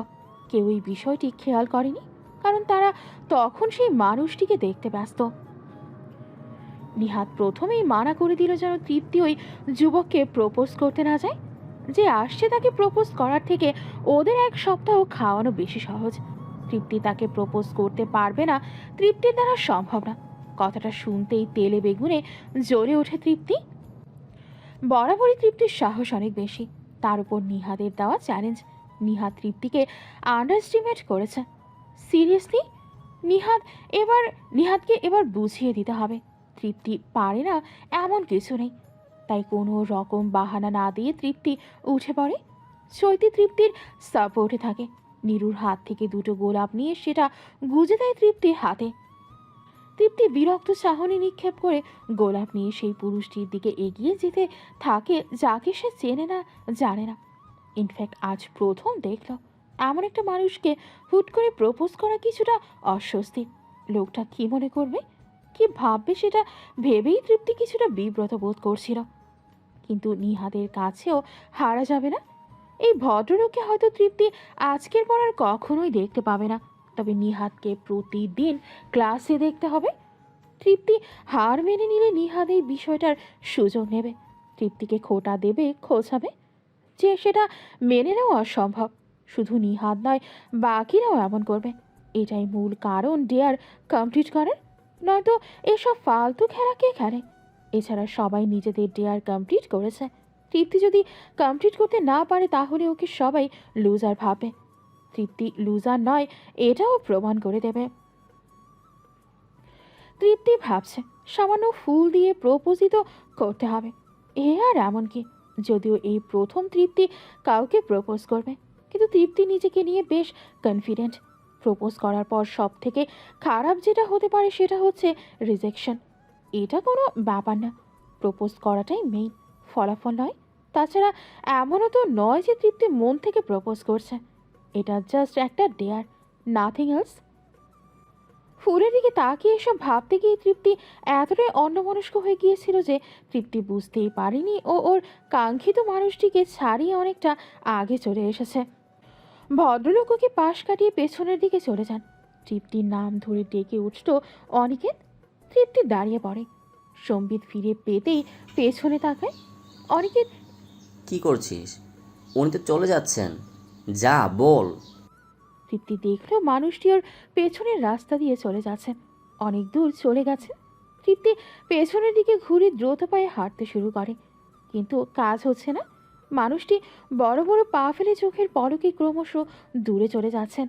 Speaker 1: কেউই বিষয়টি খেয়াল করেনি, কারণ তারা তখন সেই মানুষটিকে দেখতে ব্যস্ত। নিহাদ প্রথমেই মানা করে দিল যেন তৃপ্তি ওই যুবককে প্রপোজ করতে না যায়। যে আসছে তাকে প্রপোজ করার থেকে ওদের 1 সপ্তাহ খাওয়ানো বেশি সহজ। তৃপ্তি তাকে প্রপোজ করতে পারবে না, তৃপ্তির দ্বারা সম্ভব না। কথাটা শুনতেই তেলে বেগুনে জ্বলে ওঠে তৃপ্তি। বরাবরই তৃপ্তির সাহস অনেক বেশি, তার উপর নিহাদের দেওয়া চ্যালেঞ্জ। নিহাদ তৃপ্তিকে আন্ডারস্টিমেট করেছে। সিরিয়াসলি নিহাদকে এবার বুঝিয়ে দিতে হবে তৃপ্তি পারে না এমন কিছু নেই। তাই কোনো রকম বাহানা না দিয়ে তৃপ্তি উঠে পড়ে। চৈতি তৃপ্তির সাপোর্টে থাকে। নীরুর হাত থেকে 2টো গোলাপ নিয়ে সেটা গুজে দেয় তৃপ্তির হাতে। তৃপ্তি বিরক্ত চাহনি নিক্ষেপ করে গোলাপ নিয়ে সেই পুরুষটির দিকে এগিয়ে যেতে থাকে, যাকে সে চেনে না, জানে না। ইনফ্যাক্ট আজ প্রথম দেখল এমন একটা মানুষকে হুট করে প্রপোজ করা কিছুটা অস্বস্তি। লোকটা কি মনে করবে, কি ভাববে সেটা ভেবেই তৃপ্তি কিছুটা বিব্রত বোধ করছিল। কিন্তু নিহাদের কাছেও হারা যাবে না। এই ভদ্রলোককে হয়তো তৃপ্তি আজকের পর আর কখনোই দেখতে পাবে না, তবে নিহাদকে প্রতিদিন ক্লাসে দেখতে হবে। তৃপ্তি হার মেনে নিলে নিহাদ এই বিষয়টার সুযোগ নেবে, তৃপ্তিকে খোটা দেবে, খোঁচাবে। যে সেটা মেনে নেওয়া অসম্ভব। শুধু নিহাদ নয়, বাকিরাও এমন করবে। এটাই মূল কারণ ডেয়ার কমপ্লিট করার। নয়তো এসব ফালতু খেলা কে খেলে? এছাড়া সবাই নিজেদের ডেয়ার কমপ্লিট করেছে। তৃপ্তি যদি কমপ্লিট করতে না পারে তাহলে ওকে সবাই লুজার ভাবে। তৃপ্তি লুজার নয়, এটাও প্রমাণ করে দেবে। তৃপ্তি ভাবছে সামান্য ফুল দিয়ে প্রপোজই তো করতে হবে। এ আর এমন কি, যদিও এই প্রথম তৃপ্তি কাউকে প্রপোজ করবে, কিন্তু তৃপ্তি নিজেকে নিয়ে বেশ কনফিডেন্ট। প্রপোজ করার পর সব থেকে খারাপ যেটা হতে পারে সেটা হচ্ছে রিজেকশন। এটা কোনো ব্যাপার না, প্রপোজ করাটাই মেইন, ফলাফল নয়। তাছাড়া এমনও তো নয় যে তৃপ্তি মন থেকে প্রপোজ করছে, এটা জাস্ট একটা ডেয়ার, নাথিং এলস। ফুলের দিকে তাকিয়ে এসব ভাবতে গিয়ে তৃপ্তি এতটাই অন্যমনস্ক হয়ে গিয়েছিল যে তৃপ্তি বুঝতেই পারেনি ও ওর কাঙ্ক্ষিত মানুষটিকে ছাড়িয়ে অনেকটা আগে চলে এসেছে। ভদ্রলোক ওকে পাশ কাটিয়ে পেছনের দিকে চলে যান। তৃপ্তির নাম ধরে ডেকে উঠল অনিকেত। তৃপ্তি দাঁড়িয়ে পড়ে, সম্বিত ফিরে পেতেই পেছনে তাকায়। অনিকেত
Speaker 8: কি করছিস? উনি তো চলে যাচ্ছেন, যা বল।
Speaker 1: তৃপ্তি দেখল মানুষটি ওর পেছনের রাস্তা দিয়ে চলে যাচ্ছে, অনেক দূর চলে গেছে। তৃপ্তি পেছনের দিকে ঘুরে দ্রুত পায়ে হাঁটতে শুরু করে, কিন্তু কাজ হচ্ছে না। মানুষটি বড় বড় পা ফেলে চোখের পলকে ক্রমশ দূরে চলে যাচ্ছেন।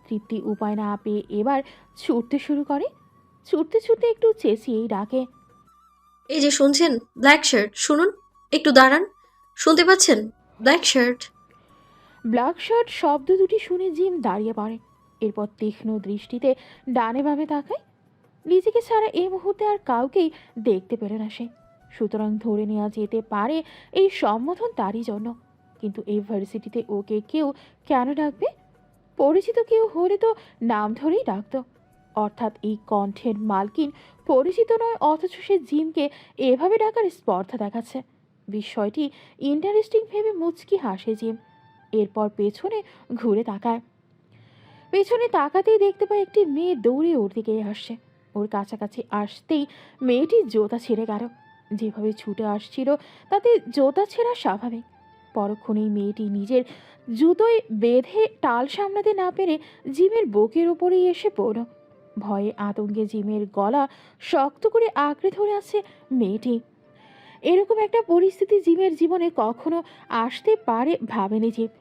Speaker 1: তৃপ্তি উপায় না পেয়ে এবার ছুটতে শুরু করে। ছুটতে ছুটতে একটু চেঁচিয়েই ডাকে,
Speaker 2: এই যে শুনছেন, ব্ল্যাক শার্ট, শুনুন, একটু দাঁড়ান, শুনতে পাচ্ছেন? Black shirt.
Speaker 1: ব্ল্যাক শার্ট শব্দ দুটি শুনে জিম দাঁড়িয়ে পড়ে। এরপর তীক্ষ্ণ দৃষ্টিতে ডানে বামে তাকায়। নিজেকে ছাড়া এই মুহূর্তে আর কাউকেই দেখতে পেল না সে, সুতরাং ধরে নেওয়া যেতে পারে এই সম্বোধন তারই জন্য। কিন্তু এই ভার্সিটিতে ওকে কেউ কেন ডাকবে? পরিচিত কেউ হলে তো নাম ধরেই ডাকতো। অর্থাৎ এই কণ্ঠের মালকিন পরিচিত নয়, অথচ সে জিমকে এভাবে ডাকার স্পর্ধা দেখাচ্ছে। বিষয়টি ইন্টারেস্টিং ভেবে মুচকি হাসে জিম। এরপর পেছনে ঘুরে তাকায়। পেছনে তাকাতেই দেখতে পায় একটি মেয়ে দৌড়ে ওর দিকে আসছে। ওর কাছাকাছি আসতেই মেয়েটির জোতা ছিঁড়ে গেল। যেভাবে ছুটে আসছিল তাতে জোতা ছেঁড়া স্বাভাবিক। পরক্ষণেই মেয়েটি নিজের জুতোয় বেঁধে টাল সামলাতে না পেরে জিমের বুকের ওপরেই এসে পড়ল। ভয়ে আতঙ্কে জিমের গলা শক্ত করে আঁকড়ে ধরে আছে মেয়েটি। এরকম একটা পরিস্থিতি জিমের জীবনে কখনো আসতে পারে ভাবেনি জিম,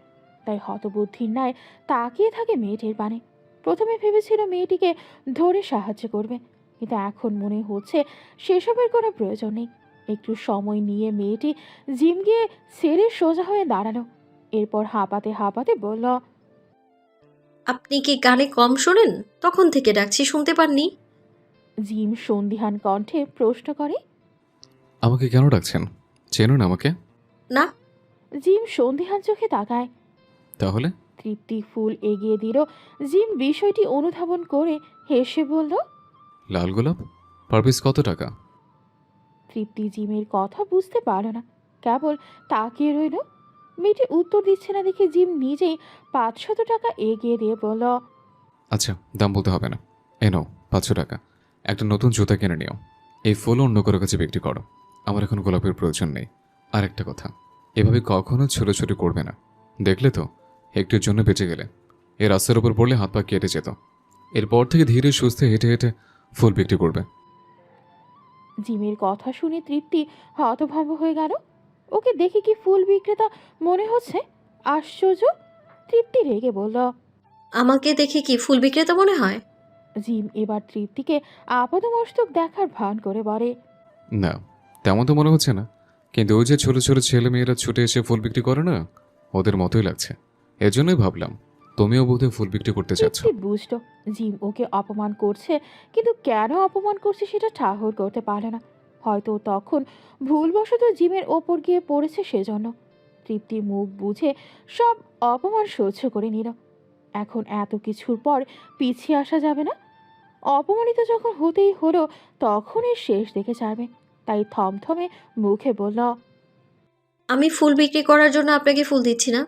Speaker 1: তাই হতবুদ্ধির ন্যায় তাকিয়ে থাকে মেয়েটির পানে। প্রথমে ভেবেছিল মেয়েটিকে ধরে সাহায্য করবে, কিন্তু এখন মনে হচ্ছে সেসবের কোনো প্রয়োজন নেই। একটু সময় নিয়ে মেয়েটি জিম গিয়ে ছেড়ে সোজা হয়ে দাঁড়ালো। এরপর হাঁপাতে হাঁপাতে বলল,
Speaker 2: আপনি কি কানে কম শোনেন? তখন থেকে ডাকছি, শুনতে পাননি?
Speaker 1: জিম সন্দিহান কণ্ঠে প্রশ্ন করে।
Speaker 7: আমাকে কেন ডাকছেন? চেনুন আমাকে?
Speaker 2: না।
Speaker 1: জিম সন্দিহান চোখে তাকায়।
Speaker 7: তাহলে
Speaker 1: তৃপ্তি ফুল এগিয়ে দিল। জিম বিষয়টি অনুধাবন করে হেসে বলল,
Speaker 7: লাল গোলাপ পার পিস কত টাকা?
Speaker 1: তৃপ্তি জিমের কথা বুঝতে পারল না, কেবল তাকিয়ে রইল। মেয়েটি উত্তর দিচ্ছে না দেখে জিম নিজেই 500 টাকা এগিয়ে দিয়ে বলল,
Speaker 7: আচ্ছা, দাম বলতে হবে না। এ নাও 500 টাকা। একটা নতুন জুতা কিনে নিও। এই ফুল অন্য কারো কাছে বিক্রি করো। আমার এখন গোলাপের প্রয়োজন নেই। আর একটা কথা, এভাবে কখনো ছোটাছুটি করবে না। দেখলে তো, একটুর জন্য বেঁচে গেলে। এই রাস্তার উপর পড়লে হাত পা কেটে যেত। এরপর থেকে ধীরে সুস্থে হেঁটে হেঁটে ফুল বিক্রি করবে।
Speaker 1: জিমের কথা শুনে তৃপ্তি হতভম্ব হয়ে গেল। ওকে দেখে কি ফুল বিক্রেতা মনে হচ্ছে? আশ্চর্য! তৃপ্তি রেগে বলল।
Speaker 2: আমাকে দেখে কি ফুল বিক্রেতা মনে হয়?
Speaker 1: জিম এবার তৃপ্তিকে আপাদমস্তক দেখার ভান করে বলে,
Speaker 7: না, তেমন তো মনে হচ্ছে না। কিন্তু ওই যে ছোট ছোট ছেলে মেয়েরা ছুটে এসে ফুল বিক্রি করে না, ওদের মতোই লাগছে। এজন্যই ভাবলাম তুমিও বোধহয় ফুল বিক্রি করতে চাচ্ছ।
Speaker 1: তৃপ্তি বুঝল জিম ওকে অপমান করছে, কিন্তু কেন অপমান করছে সেটা ঠাহর করতে পারে না। হয়তো তখন ভুলবশত জিমের ওপর গিয়ে পড়েছে সেজন্য। তৃপ্তি মুখ বুঝে সব অপমান সহ্য করে নিল। এখন এত কিছুর পর পিছিয়ে আসা যাবে না। অপমানিত যখন হতেই হলো তখন এর শেষ দেখে ছাড়বে। তাই থমথমে মুখে বলল,
Speaker 2: আমি ফুল বিক্রি করার জন্য আপনাকে ফুল দিচ্ছি না।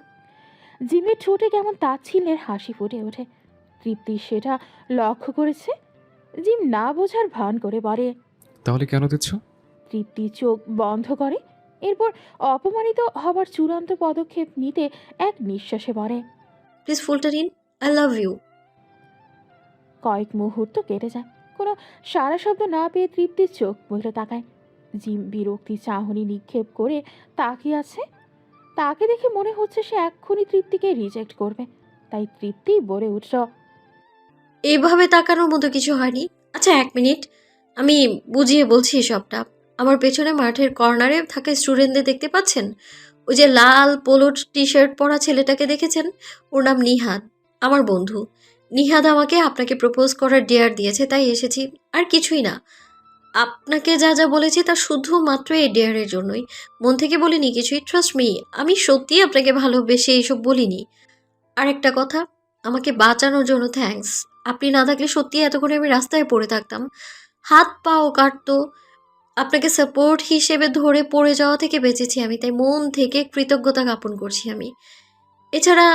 Speaker 1: জিমের ঠোঁটে কেমন তাচ্ছিল্যের হাসি ফুটে ওঠে। তৃপ্তি সেটা লক্ষ্য করেছে। জিম না বোঝার ভান করে বলে।
Speaker 7: তাহলে কেন দিচ্ছ?
Speaker 1: তৃপ্তি চোখ বন্ধ করে, এরপর অপমানিত হবার চূড়ান্ত পদক্ষেপ নিতে এক নিঃশ্বাসে বলে,
Speaker 2: প্লিজ ফুলটা নিন, আই লাভ ইউ।
Speaker 1: কয়েক মুহূর্ত কেটে যায়। কোনো সারা শব্দ না পেয়ে তৃপ্তির চোখ মুখে তাকায়। জিম বিরক্তি চাহনি নিক্ষেপ করে তাকিয়ে আছে। তাকে দেখে মনে হচ্ছে সে এক্ষুনি তৃপ্তিকে রিজেক্ট করবে। তাই তৃপ্তি বলে উঠল,
Speaker 2: এইভাবে তাকানোর মতো কিছু হয়নি। আচ্ছা, 1 মিনিট, আমি বুঝিয়ে বলছি সবটা। আমার পেছনে মাঠের কর্নারে থাকা স্টুডেন্টদের দেখতে পাচ্ছেন? ওই যে লাল পোলো টি শার্ট পরা ছেলেটাকে দেখেছেন? ওর নাম নিহাদ, আমার বন্ধু। নিহাদ আমাকে আপনাকে প্রপোজ করার ডেয়ার দিয়েছে, তাই এসেছি। আর কিছুই না। আপনাকে যা যা বলেছি তা শুধুমাত্র এই ডেয়ারের জন্যই। মন থেকে বলিনি কিছুই, ট্রাস্ট মি। আমি সত্যিই আপনাকে ভালোবেসে এইসব বলিনি। আর একটা কথা, আমাকে বাঁচানোর জন্য থ্যাঙ্কস। আপনি না থাকলে সত্যি এতক্ষণে আমি রাস্তায় পড়ে থাকতাম, হাত পাও কাটতো। আপনাকে সাপোর্ট হিসেবে ধরে পড়ে যাওয়া থেকে বেঁচেছি আমি, তাই মন থেকে কৃতজ্ঞতা জ্ঞাপন করছি আমি। এছাড়া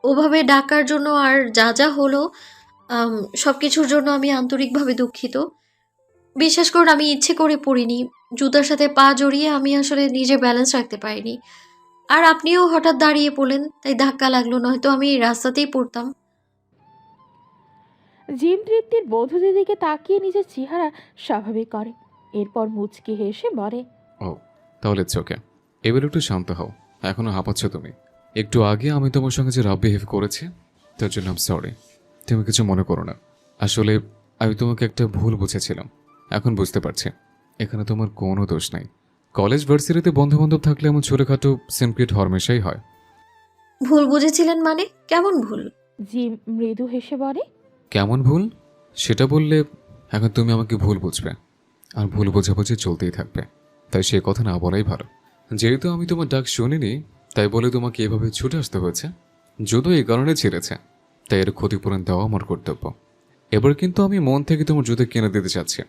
Speaker 2: ওভাবে ডাকার জন্য আর যা যা হলো, সব কিছুর জন্য আমি আন্তরিকভাবে দুঃখিত। বিশ্বাস করুন, আমি ইচ্ছে করে পড়িনি। জুতার সাথে পা জড়িয়ে আমি আসলে নিজের ব্যালেন্স রাখতে পারিনি। আর আপনিও হঠাৎ দাঁড়িয়ে পড়লেন, তাই ধাক্কা লাগলো, নয়তো আমি রাস্তাতেই পড়তাম।
Speaker 1: জিম তৃপ্তির বন্ধুদের দিকে তাকিয়ে নিজের চেহারা স্বাভাবিক করে, এরপর মুচকি হেসে বলে,
Speaker 7: ও তাহলে ওকে, এবার একটু শান্ত হও। এখনো হাঁপাচ্ছ তুমি। একটু আগে আমি তোমার সঙ্গে যে রাব বিহেভ করেছি তার জন্য আম সরি। তুমি কিছু মনে করো না। আসলে আমি তোমাকে একটা ভুল বুঝেছিলাম, এখন বুঝতে পারছি এখানে তোমার কোনো দোষ নাই। কলেজ ভার্সিটিতে বন্ধু বান্ধব থাকলে এমন ছোটোখাটো সিনক্রিয়েট হরমেশাই হয়।
Speaker 2: ভুল বুঝেছিলেন মানে? কেমন ভুল?
Speaker 1: জিম মৃদু হেসে বলে,
Speaker 7: কেমন ভুল সেটা বললে এখন তুমি আমাকে ভুল বুঝবে, আর ভুল বোঝাবুঝি চলতেই থাকবে। তাই সে কথা না বলাই ভালো। যেহেতু আমি তোমার ডাক শুনিনি, তাই বলে তোমাকে এভাবে ছুটে আসতে হয়েছে। যদিও এই কারণে ছেড়েছে, তাই এর ক্ষতিপূরণ দেওয়া আমার কর্তব্য। এবার কিন্তু আমি মন থেকে তোমার জুতো কিনে দিতে চাচ্ছি,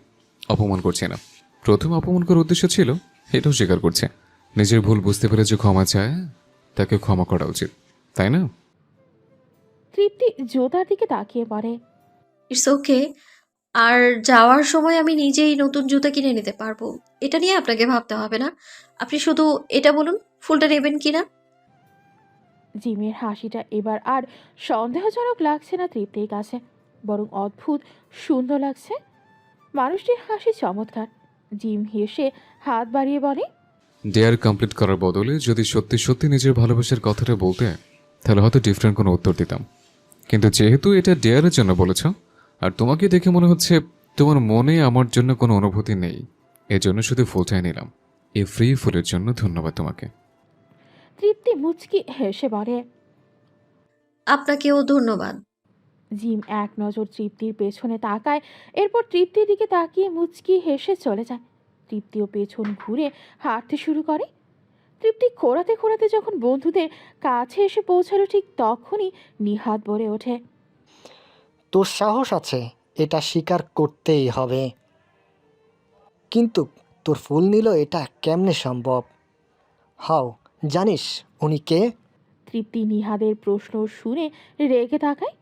Speaker 7: অপমান করছি না। প্রথম অপমান করার উদ্দেশ্য ছিল, এটাও স্বীকার করছে। নিজের ভুল বুঝতে পেরে যে ক্ষমা চায় তাকে ক্ষমা করা উচিত, তাই না?
Speaker 1: তৃপ্তি জোতার দিকে তাকিয়ে পড়ে।
Speaker 2: It's okay. আর যাওয়ার সময় আমি নিজেই নতুন জুতা কিনে নিতে পারবো, এটা নিয়ে আপনাকে ভাবতে হবে না। আপনি শুধু এটা বলুন, ফুলটা নেবেন কিনা?
Speaker 1: জিমের হাসিটা এবার আর সন্দেহজনক লাগছে না তৃপ্তির কাছে, বরং অদ্ভুত সুন্দর লাগছে। মানুষটির হাসি চমৎকার। জিম হেসে হাত বাড়িয়ে বলে,
Speaker 7: ডেয়ার কমপ্লিট করার বদলে যদি সত্যি সত্যি নিজের ভালোবাসার কথাটা বলতে, তাহলে হয়তো ডিফারেন্ট কোনো উত্তর দিতাম। কিন্তু যেহেতু এটা ডেয়ারের জন্য বলেছ, আর তোমাকে দেখে মনে হচ্ছে তোমার মনে আমার জন্য কোনো অনুভূতি নেই, এজন্য শুধু ফুলটাই নিলাম। এই ফ্রি ফুলের জন্য ধন্যবাদ তোমাকে।
Speaker 1: তৃপ্তি মুচকি হেসে বলে।
Speaker 2: আপনাকেও ধন্যবাদ।
Speaker 1: জিম এক নজর তৃপ্তির পেছনে তাকায়, এরপর তৃপ্তির দিকে তাকিয়ে মুচকি হেসে চলে যায়। তৃপ্তিও পেছন ঘুরে হাঁটতে শুরু করে। তৃপ্তি খোঁড়াতে খোঁড়াতে যখন বন্ধুদের কাছে এসে পৌঁছালো, ঠিক তখনই নিহাত বলে ওঠে,
Speaker 4: তোর সাহস আছে, এটা স্বীকার করতেই হবে। কিন্তু তোর ফুল নিল, এটা কেমনে সম্ভব? হাও, জানিস উনি কে?
Speaker 1: তৃপ্তি নিহাদের প্রশ্ন শুনে রেগে তাকায়।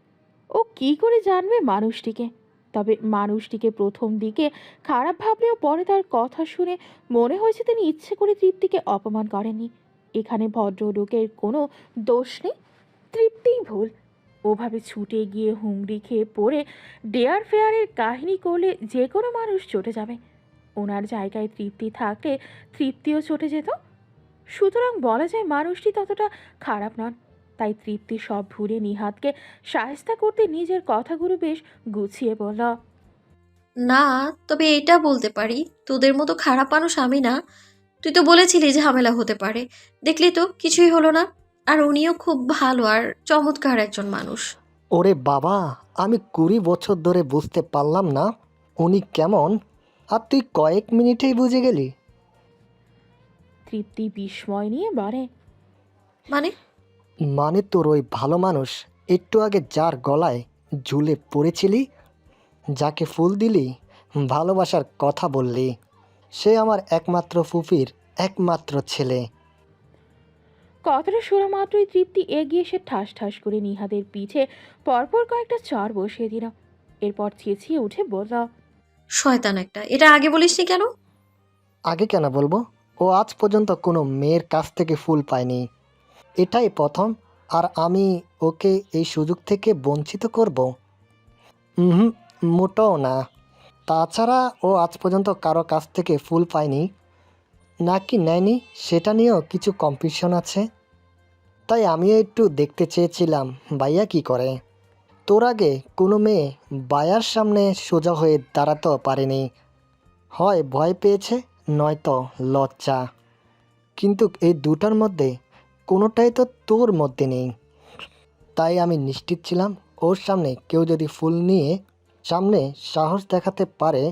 Speaker 1: ও কি করে জানবে মানুষটিকে? তবে মানুষটিকে প্রথম দিকে খারাপ ভাবলেও পরে তার কথা শুনে মনে হয়েছে তিনি ইচ্ছে করে তৃপ্তিকে অপমান করেননি। এখানে ভদ্রলোকের কোনো দোষ নেই, তৃপ্তিই ভুল। ওভাবে ছুটে গিয়ে হুমড়ি খেয়ে পড়ে ডেয়ার ফেয়ারের কাহিনী করলে যে কোনো মানুষ চটে যাবে। ওনার জায়গায় তৃপ্তি থাকলে তৃপ্তিও চটে যেত। সুতরাং বলা যায় মানুষটি ততটা খারাপ নন। তাই তৃপ্তি সব ভুলে নিহাতকে সাহেস্তা করতে নিজের কথাগুলো বেশ গুছিয়ে বলল,
Speaker 2: না, তবে এটা বলতে পারি, তোদের মতো খারাপ মানুষ আমি না। তুই তো বলেছিলি ঝামেলা হতে পারে, দেখলি তো কিছুই হলো না। আর উনিও খুব ভালো আর চমৎকার একজন মানুষ।
Speaker 4: ওরে বাবা, আমি 20 বছর ধরে বুঝতে পারলাম না উনি কেমন, আর তুই কয়েক মিনিটেই বুঝে গেলি?
Speaker 1: তৃপ্তি বিস্ময় নিয়ে বলে,
Speaker 2: মানে?
Speaker 4: মানে তোর ওই ভালো মানুষ, একটু আগে যার গলায় ঝুলে পড়েছিলি, যাকে ফুল দিলি, ভালোবাসার কথা বললি, সে আমার একমাত্র ফুফির একমাত্র ছেলে।
Speaker 1: কথাটা শোনা মাত্রই তৃপ্তি এগিয়ে এসে ঠাস ঠাস করে নিহাদের পিঠে পরপর কয়েকটা চড় বসিয়ে দিল। এরপর চেঁচিয়ে উঠে বলল,
Speaker 2: শয়তান একটা, এটা আগে বলিসনি কেন?
Speaker 4: আগে কেন বলবো? ও আজ পর্যন্ত কোনো মেয়ের কাছ থেকে ফুল পায়নি, এটাই প্রথম। আর আমি ওকে এই সুযোগ থেকে বঞ্চিত করব? হুম, মোটেও না। তাছাড়া ও আজ পর্যন্ত কারো কাছ থেকে ফুল পায়নি, নাকি নেয়নি সেটা নিয়েও কিছু কম্পিটিশন আছে। তাই আমিও একটু দেখতে চেয়েছিলাম ভাইয়া কি করে। তোর আগে কোনো মেয়ে ভাইয়ার সামনে সোজা হয়ে দাঁড়াতেও পারেনি, হয় ভয় পেয়েছে, নয়তো লজ্জা। কিন্তু এই দুটার মধ্যে কোনোটাই তো তোর মধ্যে নেই। তাই আমি নিশ্চিত ছিলাম ওর সামনে কেউ যদি ফুল নিয়ে সামনে সাহস দেখাতে পারে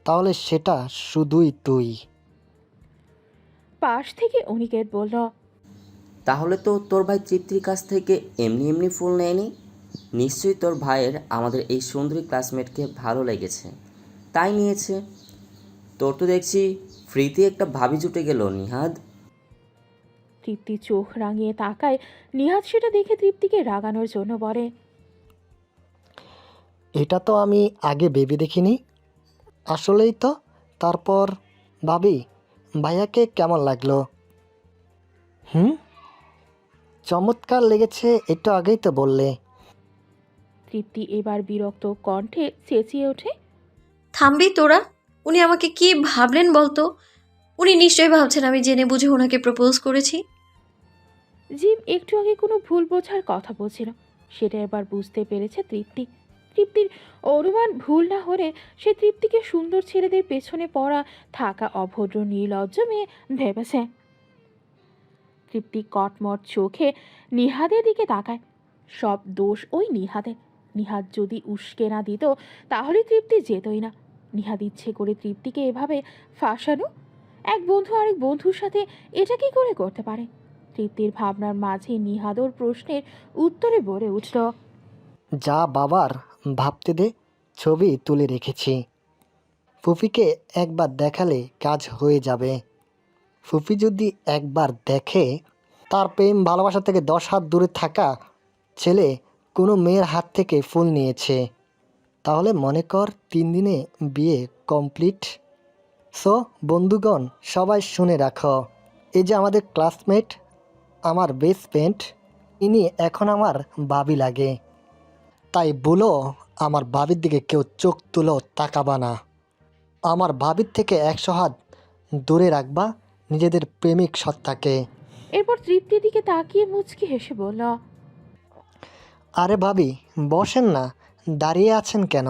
Speaker 4: তাহলে সেটা শুধুই তুই।
Speaker 1: পাশ থেকে অনিকেত বলল,
Speaker 8: তাহলে তো তোর ভাই তৃপ্তির কাছ থেকে এমনি এমনি ফুল নেয়নি। নিশ্চয়ই তোর ভাইয়ের আমাদের এই সুন্দরী ক্লাসমেটকে ভালো লেগেছে, তাই নিয়েছে। তোর তো দেখছি ফ্রিতে একটা ভাবি জুটে গেল নিহাদ।
Speaker 1: তৃপ্তি চোখ রাঙিয়ে তাকায়। নিহাদ সেটা দেখে তৃপ্তিকে রাগানোর জন্য বলে,
Speaker 4: এটা তো আমি আগে ভেবে দেখিনি। আসলেই তো। তারপর ভাবি, ভাইয়াকে কেমন লাগলো? হুম, চমৎকার লেগেছে, একটু আগেই তো বললে।
Speaker 1: তৃপ্তি এবার বিরক্ত কণ্ঠে চেঁচিয়ে ওঠে,
Speaker 2: থামবি তোরা? উনি আমাকে কি ভাবলেন বলতো? উনি নিশ্চয়ই ভাবছেন আমি জেনে বুঝে ওনাকে প্রপোজ করেছি।
Speaker 1: জিম একটু আগে কোনো ভুল বোঝার কথা বলছিল, সেটা এবার বুঝতে পেরেছে তৃপ্তি। তৃপ্তির অনুমান ভুল না হলে সে তৃপ্তিকে সুন্দর ছেলেদের পেছনে পড়া থাকা অভদ্র নির্লজ্জ মেয়ে ভেবেছে। তৃপ্তি কটমট চোখে নিহাদের দিকে তাকায়। সব দোষ ওই নিহাদের। নিহাদ যদি উস্কে না দিত তাহলে তৃপ্তি যেতই না। নিহাদ ইচ্ছে করে তৃপ্তিকে এভাবে ফাঁসানো? এক বন্ধু আরেক বন্ধুর সাথে এটা কি করে করতে পারে? তৃপ্তির ভাবনার মাঝে নিহাদর প্রশ্নের উত্তরে বলে উঠল,
Speaker 4: যা বাবার ভাবতে দে, ছবি তুলে রেখেছি। ফুফিকে একবার দেখালে কাজ হয়ে যাবে। ফুফি যদি একবার দেখে তার প্রেম ভালোবাসা থেকে 10 হাত দূরে থাকা ছেলে কোনো মেয়ের হাত থেকে ফুল নিয়েছে, তাহলে মনে কর 3 দিনে বিয়ে কমপ্লিট। সো বন্ধুগণ, সবাই শুনে রাখো, এই যে আমাদের ক্লাসমেট, আমার বেস্ট ফ্রেন্ড, ইনি এখন আমার ভাবি লাগে। তাই বলো, আমার ভাবির দিকে কেউ চোখ তুলো তাকাবা না। আমার ভাবির থেকে 100 হাত দূরে রাখবা নিজেদের প্রেমিক সত্তাকে।
Speaker 1: এরপর তৃপ্তির দিকে তাকিয়ে মুচকি হেসে বলল,
Speaker 4: আরে ভাবি, বসেন না, দাঁড়িয়ে আছেন কেন?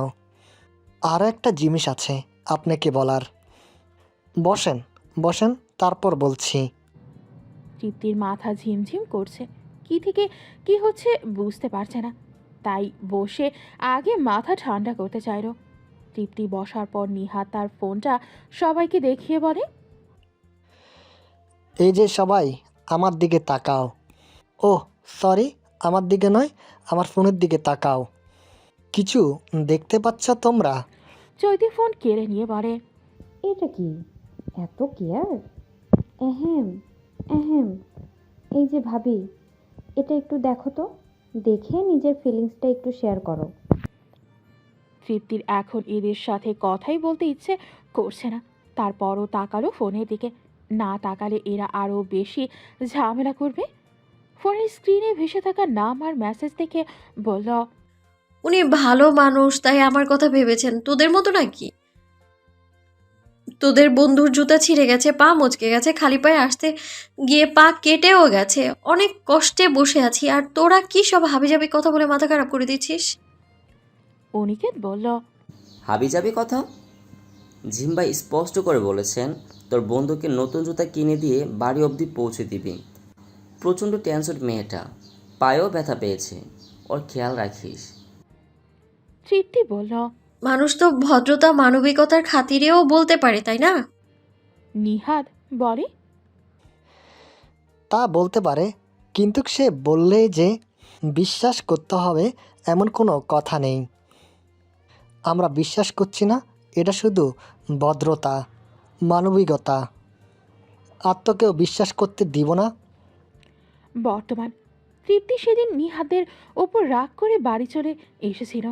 Speaker 4: আরও একটা জিনিস আছে আপনাকে বলার। বসেন, বসেন, তারপর বলছি।
Speaker 1: তৃপ্তির মাথা ঝিমঝিম করছে, কি থেকে কি হচ্ছে বুঝতে পারছে না। তাই বসে আগে মাথা ঠান্ডা করতে চাইল। তৃপ্তি বসার পর নিহাত তার ফোনটা সবাইকে দেখিয়ে বলে,
Speaker 4: এই যে সবাই আমার দিকে তাকাও। ও সরি, আমার দিকে নয়, আমার ফোনের দিকে তাকাও। কিছু দেখতে পাচ্ছ তোমরা?
Speaker 1: চৈতি ফোন কেড়ে নিয়ে বলে,
Speaker 9: এটা কি এত কেয়ার? এহেম, এহেম। এই যে ভাবি, এটা একটু দেখো তো, দেখে নিজের ফিলিংসটা একটু শেয়ার করো।
Speaker 1: তৃপ্তির এখন এদের সাথে কথাই বলতে ইচ্ছে করছে না। তারপরও তাকালো ফোনের দিকে। না তাকালে এরা আরও বেশি ঝামেলা করবে। ফোনের স্ক্রিনে ভেসে থাকা নাম আর মেসেজ দেখে বলল,
Speaker 2: উনি ভালো মানুষ তাই আমার কথা ভেবেছেন, তোদের মতো নাকি? তোদের বন্ধুর জুতা ছিঁড়ে গেছে, পা মচকে গেছে, খালি পায়ে আসতে গিয়ে পা কেটেও গেছে, অনেক কষ্টে বসে আছি, আর তোরা কি সব হাবিজাবি কথা বলে মাথা খারাপ করে দিচ্ছিস?
Speaker 1: অনিকেত বলল,
Speaker 8: হাবিজাবি কথা? জিম্বাই স্পষ্ট করে বলেছেন তোর বন্ধুকে নতুন জুতা কিনে দিয়ে বাড়ি অবধি পৌঁছে দিবি। প্রচণ্ড টেনশন মেয়েটা, পায়েও ব্যথা পেয়েছে, ওর খেয়াল রাখিস।
Speaker 1: তৃপ্তি বলল,
Speaker 2: মানুষ তো ভদ্রতা মানবিকতার খাতিরেও বলতে পারে, তাই না?
Speaker 1: নিহাদ বলে,
Speaker 4: তা বলতে পারে, কিন্তু সে বললে যে বিশ্বাস করতে হবে এমন কোনো কথা নেই। আমরা বিশ্বাস করছি না, এটা শুধু ভদ্রতা, মানবিকতা। আর তো কেউ বিশ্বাস করতে দিব না।
Speaker 1: বর্তমান। তৃপ্তি সেদিন নিহাদের ওপর রাগ করে বাড়ি চলে এসেছিল।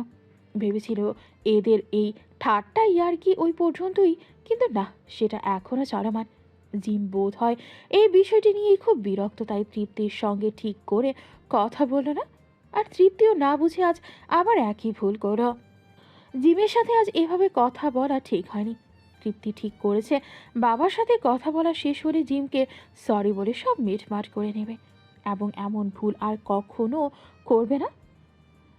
Speaker 1: ভেবেছিল এদের এই ঠাট্টা ইয়ার্কি ওই পর্যন্তই, কিন্তু না, সেটা এখনও চলমান। জিম বোধ হয় এই বিষয়টি নিয়ে খুব বিরক্ত, তাই তৃপ্তির সঙ্গে ঠিক করে কথা বলল না। আর তৃপ্তিও না বুঝে আজ আবার একই ভুল করল। জিমের সাথে আজ এভাবে কথা বলা ঠিক হয়নি। তৃপ্তি ঠিক করেছে বাবার সাথে কথা বলা শেষ হলে জিমকে সরি বলে সব মিটমাট করে নেবে এবং এমন ভুল আর কখনো করবে না।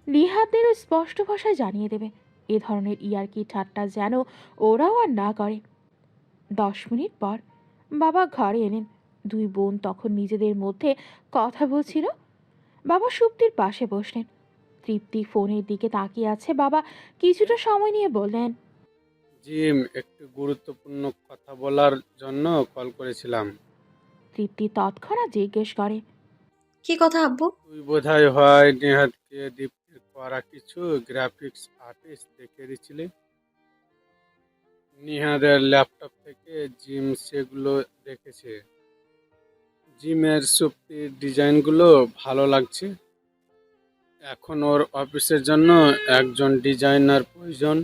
Speaker 1: নিহাতদেরও স্পষ্ট ভাষায় জানিয়ে দেবে এ ধরনের ইয়ার্কি ঠাট্টা যেন ওরাও আর না করে। 10 মিনিট পর বাবা ঘরে এলেন। দুই বোন তখন নিজেদের মধ্যে কথা বলছিল। বাবা সুপ্তির পাশে বসলেন। তৃপ্তি ফোনের দিকে তাকিয়ে আছে। বাবা কিছুটা সময় নিয়ে বললেন,
Speaker 5: জিম, একটু গুরুত্বপূর্ণ কথা বলার জন্য কল করেছিলাম।
Speaker 1: তৃপ্তি তৎক্ষণাৎ জিজ্ঞেস করে,
Speaker 2: কি কথা আব্বু?
Speaker 5: তুই বোধহয় হয় নেহাতকে দীপ্তির করা কিছু গ্রাফিক্স আর্টিস্ট দেখিয়ে দিচ্ছিলি। নিহাদের ল্যাপটপ থেকে জিম সেগুলো দেখেছে। জিমের সুপ্তির ডিজাইনগুলো ভালো লাগছে। এখন ওর অফিসের জন্য একজন ডিজাইনার প্রয়োজন।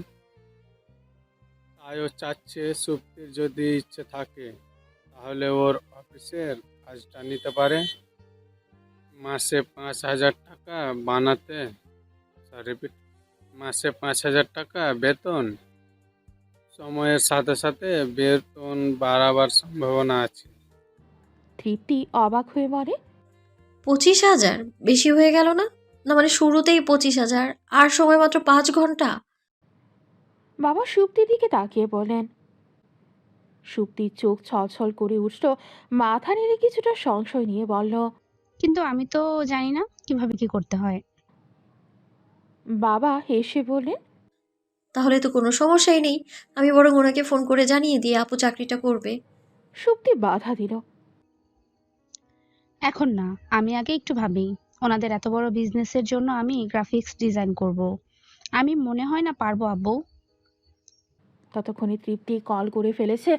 Speaker 5: তাই ও চাচ্ছে সুপ্তির যদি ইচ্ছে থাকে তাহলে ওর অফিসের কাজটা নিতে পারে। মাসে 5,000 টাকা বানাতে রিপিট মাসে 5,000 টাকা বেতন। সময়ের সাথে সাথে বেতন বাড়াবার সম্ভাবনা আছে।
Speaker 1: তৃপ্তি অবাক হয়ে বলে,
Speaker 2: 25,000? বেশি হয়ে গেল না? না মানে শুরুতেই 25,000 আর সময় মাত্র 5 ঘন্টা?
Speaker 1: বাবা সুপ্তির দিকে তাকিয়ে বলেন। সুপ্তির চোখ ছলছল করে উঠল। মাথা নেড়ে কিছুটা সংশয় নিয়ে বলল,
Speaker 6: কিন্তু আমি তো জানি না কিভাবে কি করতে হয়।
Speaker 1: বাবা হেসে বললেন,
Speaker 2: তাহলে তো কোনো সমস্যাই নেই। আমি বরং ওনাকে ফোন করে জানিয়ে দিয়ে আপু চাকরিটা করবে।
Speaker 1: সুপ্তি বাধা দিল,
Speaker 6: এখন না, আমি আগে একটু ভাবি। ওনাদের এত বড় বিজনেসের জন্য আমি গ্রাফিক্স ডিজাইন করব। আমি মনে হয় না পারবো আব্বু।
Speaker 1: ততক্ষণে তৃপ্তি কল করে ফেলেছে।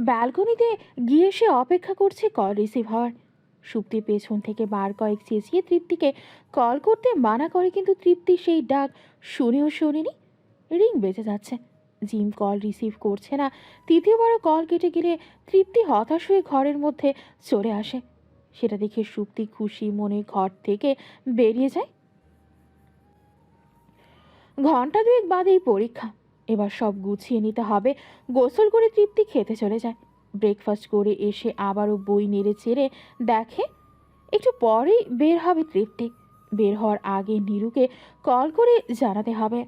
Speaker 1: ব্যালকনিতে গিয়ে সে অপেক্ষা করছে কল রিসিভ হওয়ার। সুপ্তি পেছন থেকে বার কয়েক চেঁচিয়ে তৃপ্তিকে কল করতে মানা করে, কিন্তু তৃপ্তি সেই ডাক শুনেও শোনেনি। রিং বেজে যাচ্ছে, জিম কল রিসিভ করছে না। তৃতীয়বারও কল কেটে গেলে তৃপ্তি হতাশ হয়ে ঘরের মধ্যে চলে আসে। সেটা দেখে সুপ্তি খুশি মনে ঘর থেকে বেরিয়ে যায়। ঘন্টা দুয়েক বাদেই পরীক্ষা। এবার সব গুছিয়ে নিতে হবে। গোসল করে তৃপ্তি খেতে চলে যায়। ব্রেকফাস্ট করে এসে আবারও বই নেড়ে চেড়ে দেখে। একটু পরেই বের হবে তৃপ্তি। বের হওয়ার আগে নীরুকে কল করে জানাতে হবে।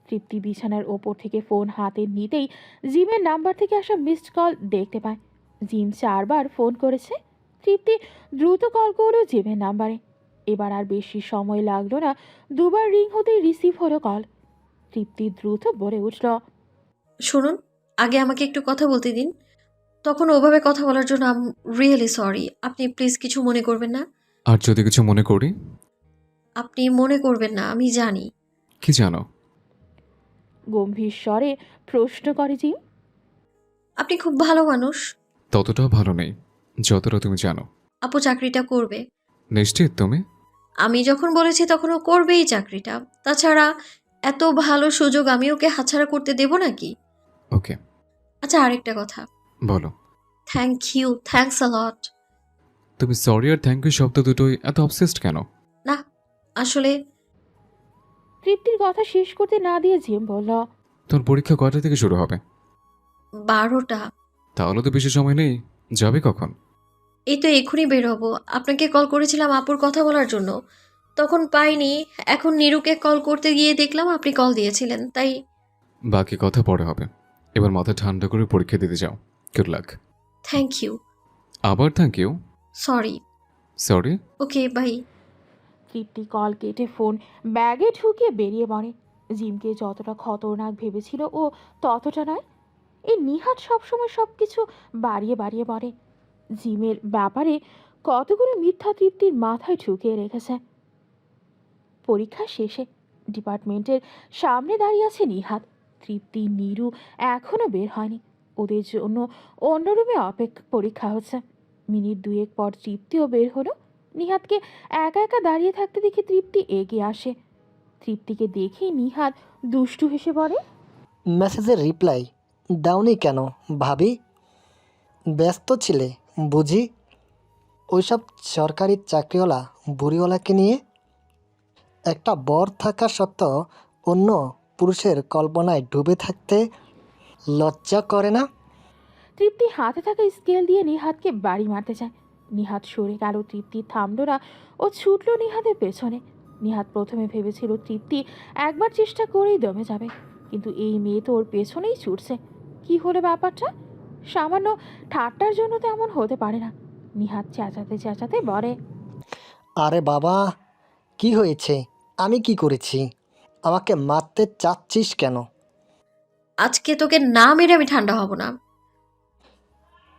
Speaker 1: তৃপ্তি বিছানার ওপর থেকে ফোন হাতে নিতেই জিমের নাম্বার থেকে আসা মিসড কল দেখতে পায়। জিম 4বার ফোন করেছে। তৃপ্তি দ্রুত কল করলো জিমের নাম্বারে। এবার আর বেশি সময় লাগলো না। 2বার রিং হতেই রিসিভ হলো কল। তৃপ্তি দ্রুত বলে উঠল,
Speaker 2: শুনুন, আগে আমাকে একটু কথা বলতে দিন। তখন ওভাবে কথা বলার জন্য আম রিয়েলি সরি। আপনি প্লিজ কিছু মনে করবেন না।
Speaker 7: আর যদি কিছু মনে করি?
Speaker 2: আপনি মনে করবেন না, আমি জানি।
Speaker 7: কি জানো?
Speaker 1: গম্ভীর স্বরে প্রশ্ন করে জিম।
Speaker 2: আপনি খুব ভালো মানুষ।
Speaker 7: ততটাও ভালো নেই যতটা তুমি জানো।
Speaker 2: আপু চাকরিটা করবে।
Speaker 7: নিশ্চিত তুমি?
Speaker 2: আমি যখন বলেছি তখন ও করবেই চাকরিটা। তাছাড়া এত ভালো সুযোগ আমি ওকে হাতছাড়া করতে দেব নাকি?
Speaker 7: ওকে,
Speaker 2: আচ্ছা, আরেকটা কথা।
Speaker 7: বলো।
Speaker 2: থ্যাংক ইউ, থ্যাঙ্কস আ লট।
Speaker 7: তুমি সরি আর থ্যাংক ইউ শব্দ দুটোই এত অবসেসড কেন?
Speaker 2: না, আসলে
Speaker 1: তৃপ্তির কথা শেষ করতে না দিয়ে জিম বলল,
Speaker 7: তোর পরীক্ষা কয়টা থেকে শুরু হবে?
Speaker 2: 12টা।
Speaker 7: তাহলে তো বেশি সময় নেই। যাবে কখন?
Speaker 2: এই তো এক্ষুনি বের হবো। আপনাকে কল করেছিলাম আপুর কথা বলার জন্য, তখন পাইনি। এখন নীরুকে কল করতে গিয়ে দেখলাম আপনি কল দিয়েছিলেন, তাই।
Speaker 7: বাকি কথা পরে হবে। এবার মাথা ঠান্ডা করে পরীক্ষা দিতে যাও। Good luck.
Speaker 2: Thank you.
Speaker 7: আবার thank you?
Speaker 2: Sorry.
Speaker 7: Sorry?
Speaker 2: Okay, bye.
Speaker 1: Tripti call কেটে ফোন ব্যাগে ঢুকিয়ে বেরিয়ে পড়ে। জিমকে যতটা খতরনাক ভেবেছিল ও ততটা নয়। এই নিহাত সবসময় সব কিছু বাড়িয়ে বাড়িয়ে বলে। জিমের ব্যাপারে কতগুলো মিথ্যা তৃপ্তির মাথায় ঢুকিয়ে রেখেছে। পরীক্ষা শেষে ডিপার্টমেন্টের সামনে দাঁড়িয়ে আছে নিহাত। তৃপ্তি, নীরু এখনও বের হয়নি। ওদের জন্য অন্য রুমে পরীক্ষা হচ্ছে। মিনিট দুয়েক পর তৃপ্তিও বের হলো। নিহাতকে একা একা দাঁড়িয়ে থাকতে দেখে তৃপ্তি এগিয়ে আসে। তৃপ্তিকে দেখেই নিহাত দুষ্টু হেসে বলে,
Speaker 4: মেসেজের রিপ্লাই দাওনি কেন ভাবি? ব্যস্ত ছিলে বুঝি ওইসব সরকারি চাকরিওয়ালা বুড়িওয়ালাকে নিয়ে? একটা বর থাকা সত্ত্বেও অন্য পুরুষের কল্পনায় ডুবে থাকতে লজ্জা করে না?
Speaker 1: তৃপ্তি হাতে থাকা স্কেল দিয়ে নিহাতকে বাড়ি মারতে চায়। নিহাত সরে গেল। তৃপ্তি থামল না, ও ছুটল নিহাতের পেছনে। নিহাত প্রথমে ভেবেছিল তৃপ্তি একবার চেষ্টা করেই দমে যাবে, কিন্তু এই মেয়ে তো ওর পেছনেই ছুটছে। কি হলো ব্যাপারটা? সামান্য ঠাট্টার জন্য তো এমন হতে পারে না। নিহাত চেঁচাতে চেঁচাতে বলে,
Speaker 4: আরে বাবা, কি হয়েছে? আমি কি করেছি? আমাকে মারতে চাচ্ছিস কেন?
Speaker 2: আজকে তোকে না মেরে আমি ঠান্ডা হব না।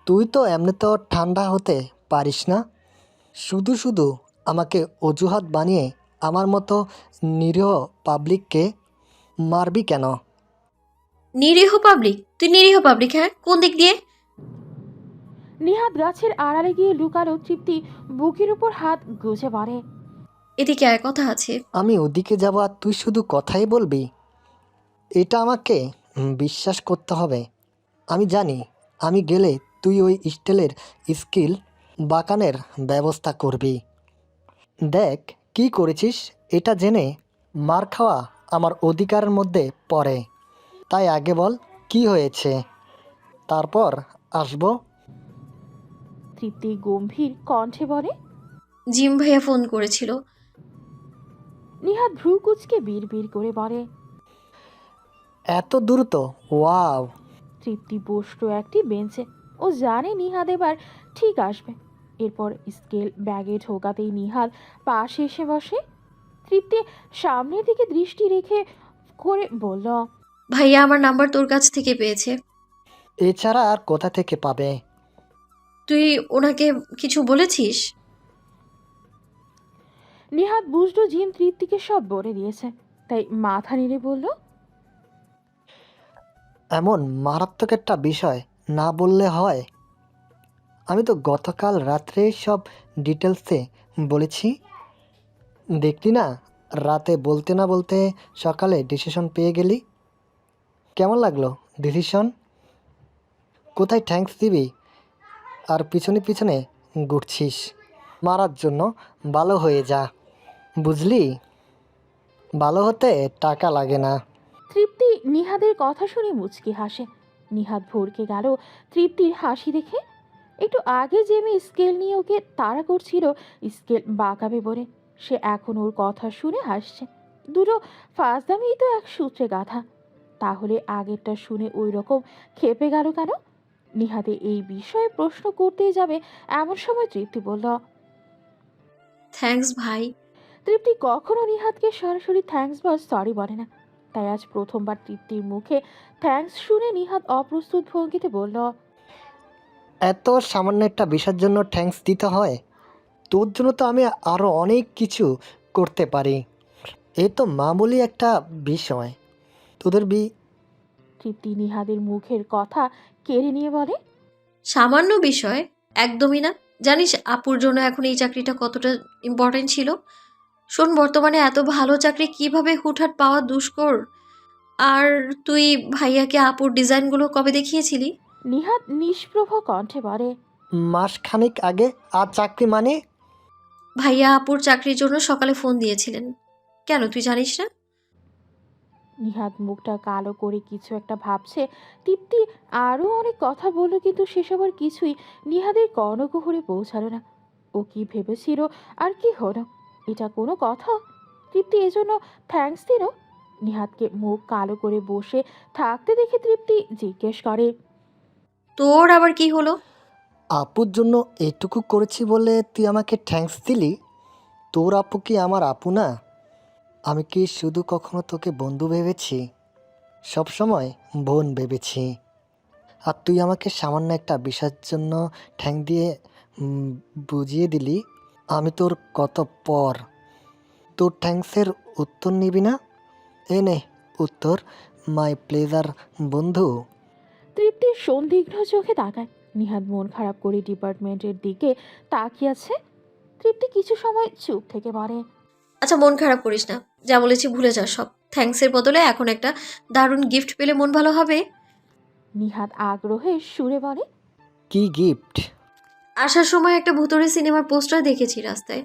Speaker 4: তুই তো এমনিতেও ঠান্ডা হতে পারিস না। শুধু শুধু আমাকে অজুহাত বানিয়ে আমার মতো নিরীহ পাবলিককে মারবি কেন?
Speaker 2: নিরীহ পাবলিক? তুই নিরীহ পাবলিক? হ্যাঁ, কোন দিক দিয়ে?
Speaker 1: নিহাত গাছের আড়ালে গিয়ে লুকালো। তৃপ্তি বুকের উপর হাত গুজে বলে,
Speaker 2: এদিকে আয়, কথা আছে।
Speaker 4: আমি ওদিকে যাব আর তুই শুধু কথাই বলবি? এটা আমাকে বিশ্বাস করতে হবে। আমি জানি আমি গেলে তুই ওই স্টিলের স্কিল বাঁকানের ব্যবস্থা করবি। দেখ কি করেছিস, এটা জেনে মার খাওয়া আমার অধিকারের মধ্যে পড়ে। তাই আগে বল কি হয়েছে, তারপর আসবো।
Speaker 1: তৃপ্তি গম্ভীর কণ্ঠে বলে।
Speaker 2: জিম ভাইয়া ফোন করেছিল।
Speaker 1: নিহাত ভ্রু কুচকে বিড় করে বলে।
Speaker 4: এত দ্রুত? ওয়াও!
Speaker 1: তৃপ্তি বসলো একটি বেঞ্চে। ও জানে নিহাত এবার ঠিক আসবে। এরপর স্কেল ব্যাগে ঢোকাতেই নিহাত পাশে এসে বসে। তৃপ্তি সামনের দিকে দৃষ্টি রেখে করে বলল,
Speaker 2: ভাইয়া আমার নাম্বার তোর কাছ থেকে পেয়েছে।
Speaker 4: এছাড়া আর কোথা থেকে পাবে?
Speaker 2: তুই ওনাকে কিছু বলেছিস?
Speaker 1: নিহাত বুঝলো জিম তৃপ্তিকে সব বলে দিয়েছে। তাই মাথা নেড়ে বলল,
Speaker 4: এমন মারাত্মক একটা বিষয় না বললে হয়? আমি তো গতকাল রাত্রে সব ডিটেলসে বলেছি। দেখলি না, রাতে বলতে না বলতে সকালে ডিসিশন পেয়ে গেলি। কেমন লাগলো ডিসিশন? কোথায় থ্যাঙ্কস দিবি আর পিছনে পিছনে ঘুরছিস মারার জন্য? ভালো হয়ে যা, বুঝলি? ভালো হতে টাকা লাগে না।
Speaker 1: তৃপ্তি নিহাদের কথা শুনে মুচকি হাসে। নিহাত ভরকে গেল তৃপ্তির হাসি দেখে। একটু আগে যে মেয়ে স্কেল নিয়ে ওকে তাড়া করছিল স্কেল বাঁকাবে বলে, সে এখন ওর কথা শুনে হাসছে। দুটো ফাঁসদামিই তো এক সূত্রে গাঁথা। তাহলে আগেরটা শুনে ওই রকম খেপে গেল কেন? নিহাতে এই বিষয়ে প্রশ্ন করতেই যাবে এমন সময় তৃপ্তি বলল।
Speaker 2: থ্যাঙ্কস ভাই।
Speaker 1: তৃপ্তি কখনো নিহাতকে সরাসরি থ্যাঙ্কস বা সরি বলে না। তাই আজ প্রথমবার তৃপ্তির মুখে থ্যাঙ্কস শুনে নিহাত অপ্রস্তুত ভঙ্গিতে বলল,
Speaker 4: এত সামান্য একটা বিষয়ের জন্য থ্যাঙ্কস দিতে হয়? তোর জন্য তো আমি আরও অনেক কিছু করতে পারি। এ তো মামুলি একটা বিষয়। তোদের
Speaker 1: তৃপ্তি নিহাদের মুখের কথা কেড়ে নিয়ে বলে,
Speaker 2: সামান্য বিষয়? একদমই না। জানিস আপুর জন্য এখন এই চাকরিটা কতটা ইম্পর্টেন্ট ছিল? শোন, বর্তমানে এত ভালো চাকরি কিভাবে হুটহাট পাওয়া দুষ্কর। আর তুই ভাইয়াকে আপুর ডিজাইনগুলো কবে দেখিয়েছিলি?
Speaker 1: নিহাত নিষ্প্রভ কণ্ঠে বলে,
Speaker 4: মাসখানেক আগে। আর চাকরি মানে?
Speaker 2: ভাইয়া আপুর চাকরির জন্য সকালে ফোন দিয়েছিলেন। কেন, তুই জানিস না?
Speaker 1: নিহাত মুখটা কালো করে কিছু একটা ভাবছে। তৃপ্তি আরও অনেক কথা বলল, কিন্তু সেসবের কিছুই নিহাদের কর্ণকুহরে পৌঁছালো না। ও কি ভেবেছিল আর কি হলো? এটা কোনো কথা? তৃপ্তি এজন্য থ্যাঙ্কস দিল? নিহাতকে মুখ কালো করে বসে থাকতে দেখে তৃপ্তি জিজ্ঞেস করে,
Speaker 2: তোর আবার কি হলো?
Speaker 4: আপুর জন্য এটুকু করেছি বলে তুই আমাকে থ্যাঙ্কস দিলি? তোর আপু কি আমার আপু না? আমি কি শুধু কখনো তোকে বন্ধু ভেবেছি? সবসময় বোন ভেবেছি। আর তুই আমাকে সামান্য একটা বিষয়ের জন্য ঠ্যাং দিয়ে উম, বুঝিয়ে দিলি আমি তোর কত পর। তোর থ্যাঙ্কসের উত্তর নিবি না? এ নে উত্তর। মাই প্লেজার বন্ধু।
Speaker 1: তৃপ্তির সন্দিগ্ধ চোখে তাকায়। নিহাত মন খারাপ করে ডিপার্টমেন্টের দিকে তাকিয়ে আছে। তৃপ্তি কিছু সময় চুপ থেকে বলে,
Speaker 2: আচ্ছা, মন খারাপ করিস না। যা বলেছি ভুলে যা সব। থ্যাঙ্কসের বদলে এখন একটা দারুণ গিফট পেলে মন ভালো হবে।
Speaker 1: নিহাত আগ্রহের সুরে বলে,
Speaker 4: কি গিফট?
Speaker 2: আসার সময় একটা ভুতুড়ে সিনেমার পোস্টার দেখেছি রাস্তায়।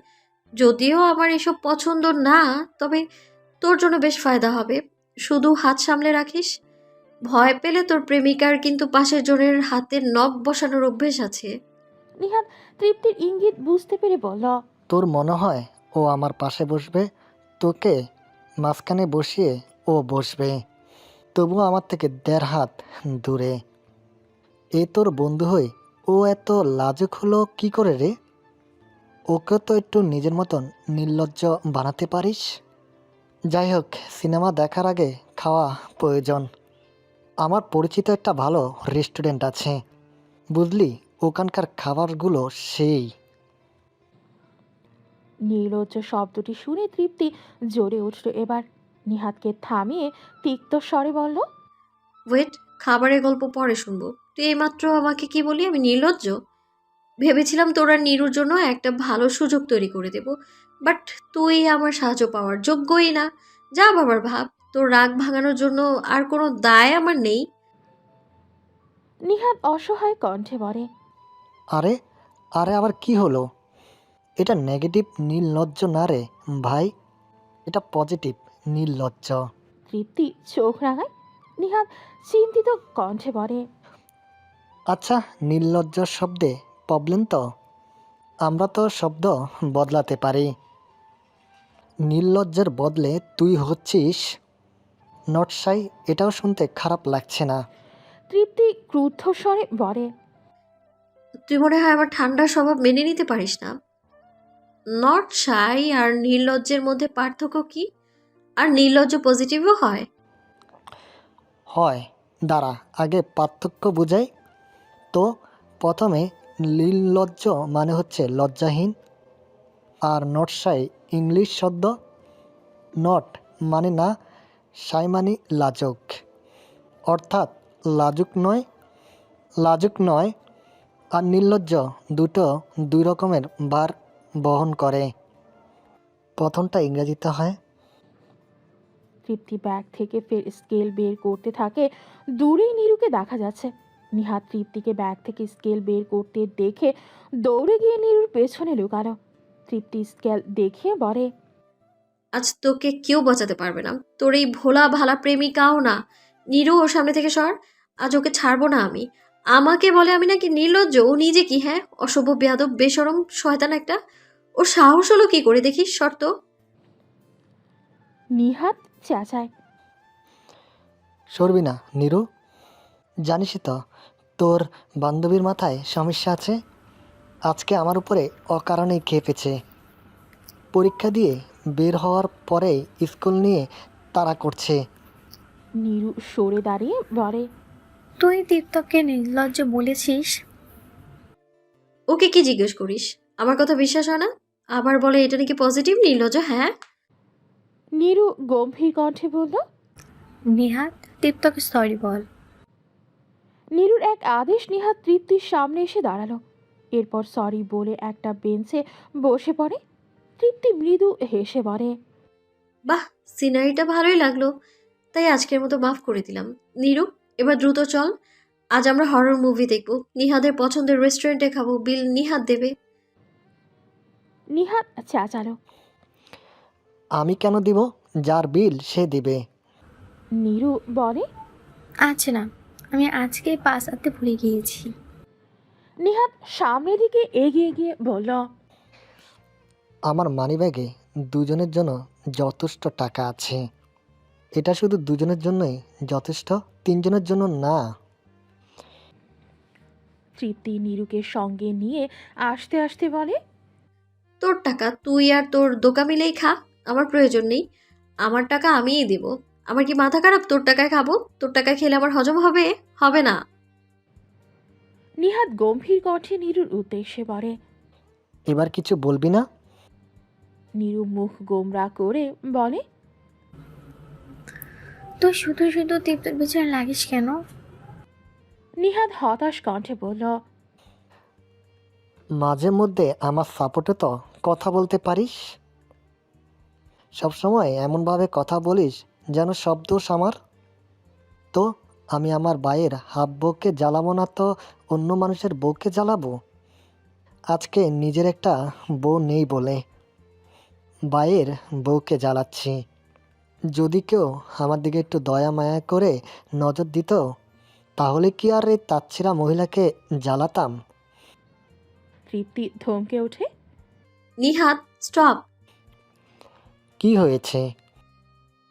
Speaker 2: যদিও আমার এসব পছন্দ না, তবে তোর জন্য বেশ ফায়দা হবে। শুধু হাত সামলে রাখিস। ভয় পেলে তোর প্রেমিকার কিন্তু পাশের জনের হাতে নখ বসানোর অভ্যেস আছে।
Speaker 1: নিহাত তৃপ্তির ইঙ্গিত বুঝতে পেরে বলল,
Speaker 4: তোর মনে হয় ও আমার পাশে বসবে? তোকে মাঝখানে বসিয়ে ও বসবে, তবুও আমার থেকে 1.5 হাত দূরে। এ তোর বন্ধু হই ও এত লাজুক হলো কি করে রে? ওকে তো একটু নিজের মতন নির্লজ্জ বানাতে পারিস। যাই হোক, সিনেমা দেখার আগে খাওয়া প্রয়োজন। আমার পরিচিত একটা ভালো রেস্টুরেন্ট আছে, বুঝলি, ওখানকার খাবারগুলো সেই।
Speaker 1: নির্লজ্জ শব্দটি শুনে তৃপ্তি জ্বরে উঠল এবার। নিহাতকে থামিয়ে তিক্ত স্বরে বলল,
Speaker 2: ওয়েট, খাবারের গল্প পরে শুনবো। তুই এইমাত্র আমাকে কি বলি আমি নির্লজ্জ? ভেবেছিলাম তোর আর নীরুর জন্য একটা ভালো সুযোগ তৈরি করে দেব, বাট তুই আমার সাহায্য পাওয়ার যোগ্যই না। যা বাবার ভাব, তোর রাগ ভাঙানোর জন্য আর কোনো দায় আমার নেই।
Speaker 1: নিহাত অসহায় কণ্ঠে বলে,
Speaker 4: আরে আরে আবার কি হলো? এটা নেগেটিভ নির্লজ্জ না রে ভাই, এটা পজিটিভ নির্লজ্জ।
Speaker 1: তৃপ্তি চোখ রাঙায়। নিহাত চিন্তিত কণ্ঠে বলে,
Speaker 4: আচ্ছা, নির্লজ্জ শব্দে প্রবলেম তো? আমরা তো শব্দ বদলাতে পারি। নির্লজ্জের বদলে তুই হচ্ছিস নট শাই, এটাও শুনতে খারাপ লাগছে না?
Speaker 1: তৃপ্তি ক্রুদ্ধ স্বরে বলে,
Speaker 2: তুই মনে হয় আমার ঠান্ডা স্বভাব মেনে নিতে পারিস না। নট শাই আর নির্লজ্জের মধ্যে পার্থক্য কি? আর নির্লজ্জ পজিটিভও হয়?
Speaker 4: হয়, দাঁড়া আগে পার্থক্য বুঝাই তো। প্রথমে, নির্লজ্জ মানে হচ্ছে লজ্জাহীন, আর নট শাই ইংলিশ শব্দ। নট মানে না, শাই মানে লাজুক, অর্থাৎ লাজুক নয়। আর নির্লজ্জ দুটো দুই রকমের বার বহন করে। প্রথমটা ইংরেজিতে হয়।
Speaker 1: তৃপ্তি ব্যাগ থেকে ফের স্কেল বের করতে থাকে। দূরেই নীরুকে দেখা যাচ্ছে। নিহাত তৃপ্তিকে ব্যাগ থেকে স্কেল বের করতে দেখে দৌড়ে গিয়ে নীরুর পেছনে লুকালো। তৃপ্তি স্কেল দেখিয়ে বলে,
Speaker 2: আজ তোকে কেউ বাঁচাতে পারবে না, তোর এই ভোলা ভালা প্রেমিকাও না। নীরু, ওর সামনে থেকে সর। আজ ওকে ছাড়বো না আমি। আমাকে বলে আমি নাকি নির্লজ্জ, ও নিজে কি হ্যাঁ অসভ্য বেয়াদব বেশরম শয়তান একটা। ওর সাহস হলো কি করে দেখিস, শর্ত।
Speaker 1: নিহাত চেঁচায়,
Speaker 4: সরবি না নীরু, জানিসই তো তোর বান্ধবীর মাথায় সমস্যা আছে। আজকে আমার উপরে অকারণেই খেপেছে। পরীক্ষা দিয়ে বের হওয়ার পরেই স্কুল নিয়ে তাড়া করছে।
Speaker 1: নীরু সরে দাঁড়িয়ে বলে,
Speaker 10: তুই দীপ্তকে নির্লজ্জ বলেছিস?
Speaker 2: ওকে কি জিজ্ঞেস করিস? আমার কথা বিশ্বাস হয় না? আবার বলে এটা নাকি পজিটিভ নির্লজ্জ, হ্যাঁ?
Speaker 1: নীরু গম্ভীর কণ্ঠে বলল।
Speaker 10: নিহাত, দীপ্তকে সরি বল।
Speaker 1: নীরুর এক আদেশ নিহাত তৃপ্তির সামনে এসে দাঁড়ালো। এরপর সরি বলে একটা বেঞ্চে বসে পড়ে। তৃপ্তি মৃদু হেসে বলে,
Speaker 2: বাহ, সিনারিটা ভালোই লাগলো, তাই আজকের মতো মাফ করে দিলাম। নীরু, এবার দ্রুত চল। আজ আমরা হরর মুভি দেখবো, নিহাদের পছন্দের রেস্টুরেন্টে খাবো, বিল নিহাদ দেবে।
Speaker 1: নিহাত চেঁচালো।
Speaker 4: আমি কেন দিব? যার বিল সে দিবে।
Speaker 1: নীরু বলে,
Speaker 10: আচ্ছা না, আমি আজকে পাস আনতে ভুলে গিয়েছি।
Speaker 1: নিহাত সামনের দিকে এগিয়ে গিয়ে বলল,
Speaker 4: আমার মানিব্যাগে দুজনের জন্য যথেষ্ট টাকা আছে। এটা শুধু দুজনের জন্যই যথেষ্ট, তিনজনের জন্য না।
Speaker 1: তৃপ্তি নীরুকে সঙ্গে নিয়ে আসতে আসতে বলে,
Speaker 2: তোর টাকা তুই আর তোর দোকা মিলেই খা, আমার প্রয়োজন নেই। আমার টাকা আমিই দেব। আমার কি মাথা খারাপ তোর টাকায় খাবো? তোর টাকায় খেলে আমার হজম হবে? হবে না।
Speaker 1: নিহাত গম্ভীর কণ্ঠে নীরুর উদ্দেশ্যে বলে।
Speaker 4: এবার কিছু বলবি না?
Speaker 1: নীরু মুখ গোমরা করে বলে,
Speaker 10: তুই শুধু শুধু দীপ্তর পেছনে লাগিস কেন?
Speaker 1: নিহাত হতাশ কণ্ঠে বলল,
Speaker 4: মাঝে মধ্যে আমার সাপোর্টে তো কথা বলতে পারিস। সবসময় এমনভাবে কথা বলিস যেন সব দোষ আমার। তো আমি আমার ভাইয়ের হাফ বউকে জ্বালাবো না তো অন্য মানুষের বউকে জ্বালাবো? আজকে নিজের একটা বউ নেই বলে ভাইয়ের বউকে জ্বালাচ্ছি। যদি কেউ আমার দিকে একটু দয়া মায়া করে নজর দিত, তাহলে কি আর এই তাচ্ছিরা মহিলাকে জ্বালাতাম?
Speaker 1: তৃপ্তি ধমকে ওঠে,
Speaker 2: নিহাদ, স্টপ।
Speaker 4: কি হয়েছে?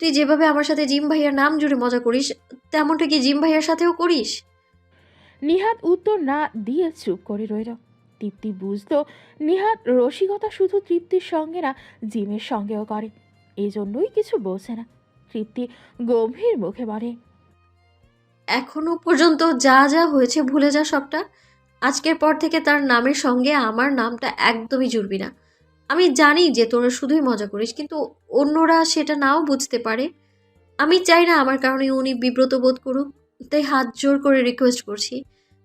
Speaker 2: তুই যেভাবে আমার সাথে জিম ভাইয়ার নাম জুড়ে মজা করিস, তেমনটা কি জিম ভাইয়ার সাথেও করিস?
Speaker 1: নিহাত উত্তর না দিয়ে চুপ করে রইল। তৃপ্তি বুঝলো নিহাত রসিকতা শুধু তৃপ্তির সঙ্গে না, জিমের সঙ্গেও করে, এজন্যই কিছু বলছে না। তৃপ্তি গম্ভীর মুখে বলে,
Speaker 2: এখনো পর্যন্ত যা যা হয়েছে ভুলে যা সবটা। আজকের পর থেকে তার নামের সঙ্গে আমার নামটা একদমই জুড়বি না। আমি জানি যে তোরা শুধুই মজা করিস, কিন্তু অন্যরা সেটা নাও বুঝতে পারে। আমি চাই না আমার কারণে উনি বিব্রত বোধ করুক, তাই হাত জোর করে রিকোয়েস্ট করছি,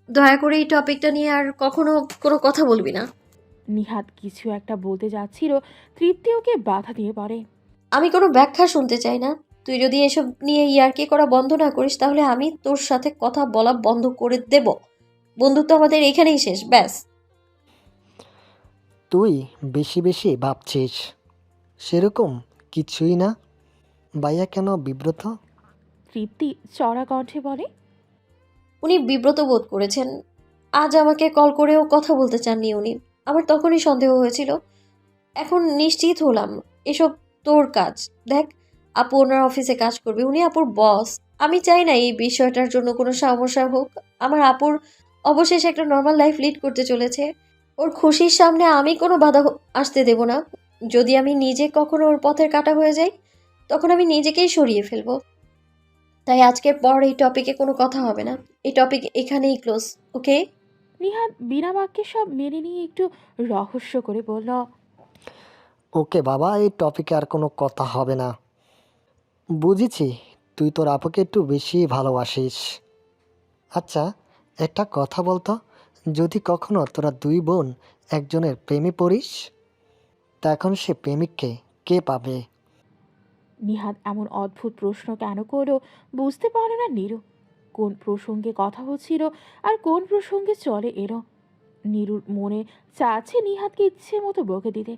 Speaker 2: দয়া করে এই টপিকটা নিয়ে আর কখনো কোনো কথা বলবি না।
Speaker 1: নিহাত কিছু একটা বলতে যাচ্ছিল, তৃপ্তি ওকে বাধা দিয়ে পড়ে।
Speaker 2: আমি কোনো ব্যাখ্যা শুনতে চাই না। তুই যদি এসব নিয়ে ইয়ার্কি করা বন্ধ না করিস, তাহলে আমি তোর সাথে কথা বলা বন্ধ করে দেব। বন্ধুত্ব আমাদের এখানেই শেষ, ব্যাস।
Speaker 4: তুই বেশি বেশি ভাবছিস, সেরকম কিছুই না। ভাইয়া কেন বিব্রত?
Speaker 1: তৃপ্তি চড়া কণ্ঠে বলে,
Speaker 2: উনি বিব্রত বোধ করেছেন। আজ আমাকে কল করেও কথা বলতে চাননি উনি। আমার তখনই সন্দেহ হয়েছিল, এখন নিশ্চিত হলাম এসব তোর কাজ। দেখ, আপু ওনার অফিসে কাজ করবে, উনি আপুর বস। আমি চাই না এই বিষয়টার জন্য কোনো সমস্যা হোক। আমার আপুর অবশেষে একটা নর্মাল লাইফ লিড করতে চলেছে। ওর খুশির সামনে আমি কোনো বাধা আসতে দেব না। যদি আমি নিজে কখনো ওর পথের কাঁটা হয়ে যাই, তখন আমি নিজেকেই সরিয়ে ফেলবো। তাই আজকের পর এই টপিকে কোনো কথা হবে না। এই টপিক এখানেই ক্লোজ, ওকে?
Speaker 1: নিহাত বিনা বাক্যে সব মেনে নিয়ে একটু রহস্য করে বলল,
Speaker 4: ওকে বাবা, এই টপিকে আর কোনো কথা হবে না। বুঝেছি, তুই তোর আপুকে একটু বেশি ভালোবাসিস। আচ্ছা, একটা কথা বলতো, যদি কখনো তোরা দুই বোন একজনের প্রেমে পড়িস, তখন সে প্রেমিককে কে পাবে?
Speaker 1: নিহাত এমন অদ্ভুত প্রশ্ন কেন করলো বুঝতে পারে না নীরু। কোন প্রসঙ্গে কথা হচ্ছিল আর কোন প্রসঙ্গে চলে এলো। নীরুর মনে চাচ্ছে নিহাতকে ইচ্ছে মতো বকে দিতে,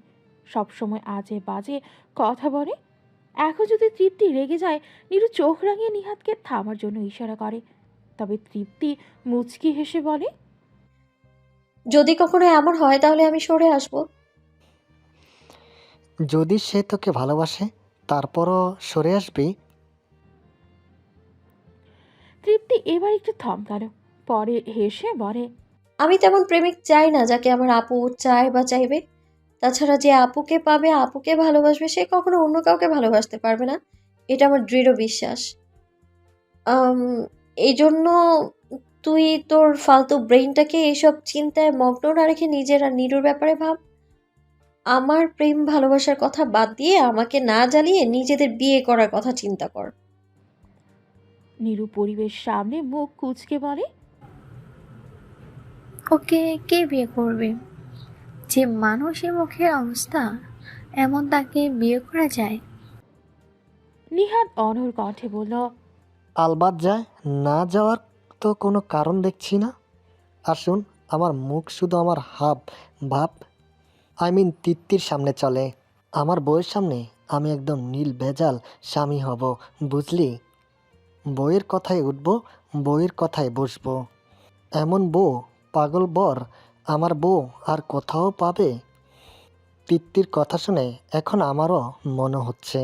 Speaker 1: সবসময় আজে বাজে কথা বলে। এখন যদি তৃপ্তি রেগে যায়, নীরু চোখ রাঙিয়ে নিহাতকে থামার জন্য ইশারা করে। তবে তৃপ্তি মুচকি হেসে বলে,
Speaker 2: যদি কখনো এমন হয় তাহলে আমি সরে আসবো।
Speaker 4: যদি সে তোকে ভালোবাসে, তারপরও সরে আসবি?
Speaker 1: তৃপ্তি এবার একটু থমকালো, পরে হেসে বলে,
Speaker 2: আমি তেমন প্রেমিক চাই না যাকে আমার আপু চায় বা চাইবে। তাছাড়া যে আপুকে পাবে, আপুকে ভালোবাসবে, সে কখনো অন্য কাউকে ভালোবাসতে পারবে না। এটা আমার দৃঢ় বিশ্বাস। আম, এই জন্য তুই তোর ফালতু ব্রেইনটাকে এইসব চিন্তায় মগ্ন না রেখে নিজের আর নীরুর ব্যাপারে ভাব। আমার প্রেম ভালোবাসার কথা বাদ দিয়ে আমাকে না জ্বালিয়ে নিজেদের বিয়ে করার কথা চিন্তা কর।
Speaker 1: নীরু পরিবেশ সামনে মুখ কুঁচকে বলে,
Speaker 10: ওকে কে বিয়ে করবে? যে মানুষের মুখের অবস্থা এমন, তাকে বিয়ে করা যায়?
Speaker 1: নিহাত অনড় কণ্ঠে বলল,
Speaker 4: আলবাত যায়, না যাওয়ার তো কোনো কারণ দেখছি না। আসুন, আমার মুখ শুধু আমার হাব ভাব, তৃপ্তির সামনে চলে। আমার বউয়ের সামনে আমি একদম নীল ভেজাল স্বামী হব, বুঝলি? বউয়ের কথায় উঠব, বউয়ের কথায় বসবো। এমন বউ, পাগল বর আমার বউ আর কোথাও পাবে? তৃপ্তির কথা শুনে এখন আমারও মনে হচ্ছে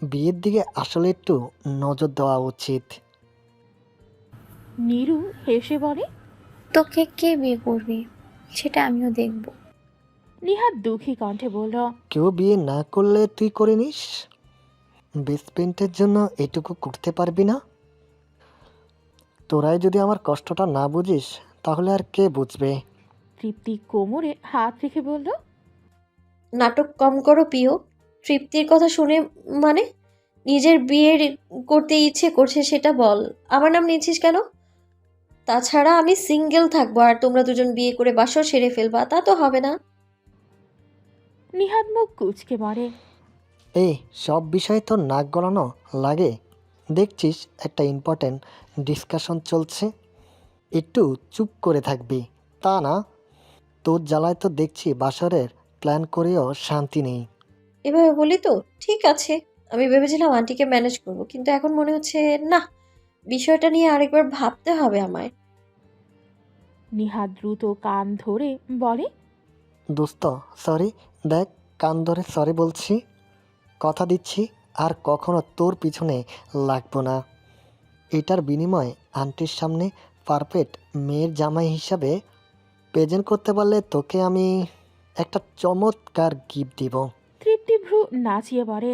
Speaker 4: বিয়ের দিকে আসলে একটু নজর দেওয়া উচিত।
Speaker 1: নীরু হেসে বলে,
Speaker 10: তোকে কে বিয়ে করবে সেটা আমিও দেখব।
Speaker 1: নিহাত দুঃখী কণ্ঠে বলল,
Speaker 4: কেউ বিয়ে না করলে তুই করে নিস। বেস্ট ফ্রেন্ডের জন্য এটুকু করতে পারবি না? তোরাই যদি আমার কষ্টটা না বুঝিস, তাহলে আর কে বুঝবে?
Speaker 1: তৃপ্তি কোমরে হাত রেখে বলল,
Speaker 2: নাটক কম করো প্রিয়। তৃপ্তির কথা শুনে মানে নিজের বিয়ের করতে ইচ্ছে করছে সেটা বল। আমার নাম নিচ্ছিস কেন? তাছাড়া আমি সিঙ্গেল থাকবো আর তোমরা দুজন বিয়ে করে বাসর সেরে ফেলবা, তা তো হবে না।
Speaker 1: নিহাত মুখ কুচকে বলে,
Speaker 4: এই সব বিষয়ে তো নাক গলানো লাগে। দেখছিস একটা ইম্পর্ট্যান্ট ডিসকাশন চলছে, একটু চুপ করে থাকবি। তা না, তোর জ্বালায় তো দেখছি বাসরের প্ল্যান করেও শান্তি নেই।
Speaker 2: এভাবে বলি তো ঠিক আছে। আমি ভেবেছিলাম আন্টিকে ম্যানেজ করব, কিন্তু এখন মনে হচ্ছে না, বিষয়টা নিয়ে আরেকবার ভাবতে হবে আমায়।
Speaker 1: নিহাত দ্রুত কান ধরে বলে,
Speaker 4: দোস্ত সরি, দেখ কান ধরে সরি বলছি, কথা দিচ্ছি আর কখনো তোর পিছনে লাগবো না। এটার বিনিময়ে আন্টির সামনে পারফেক্ট মেয়ের জামাই হিসাবে প্রেজেন্ট করতে পারলে তোকে আমি একটা চমৎকার গিফট দিব।
Speaker 1: তৃপ্তি ভ্রু নাচিয়ে বলে,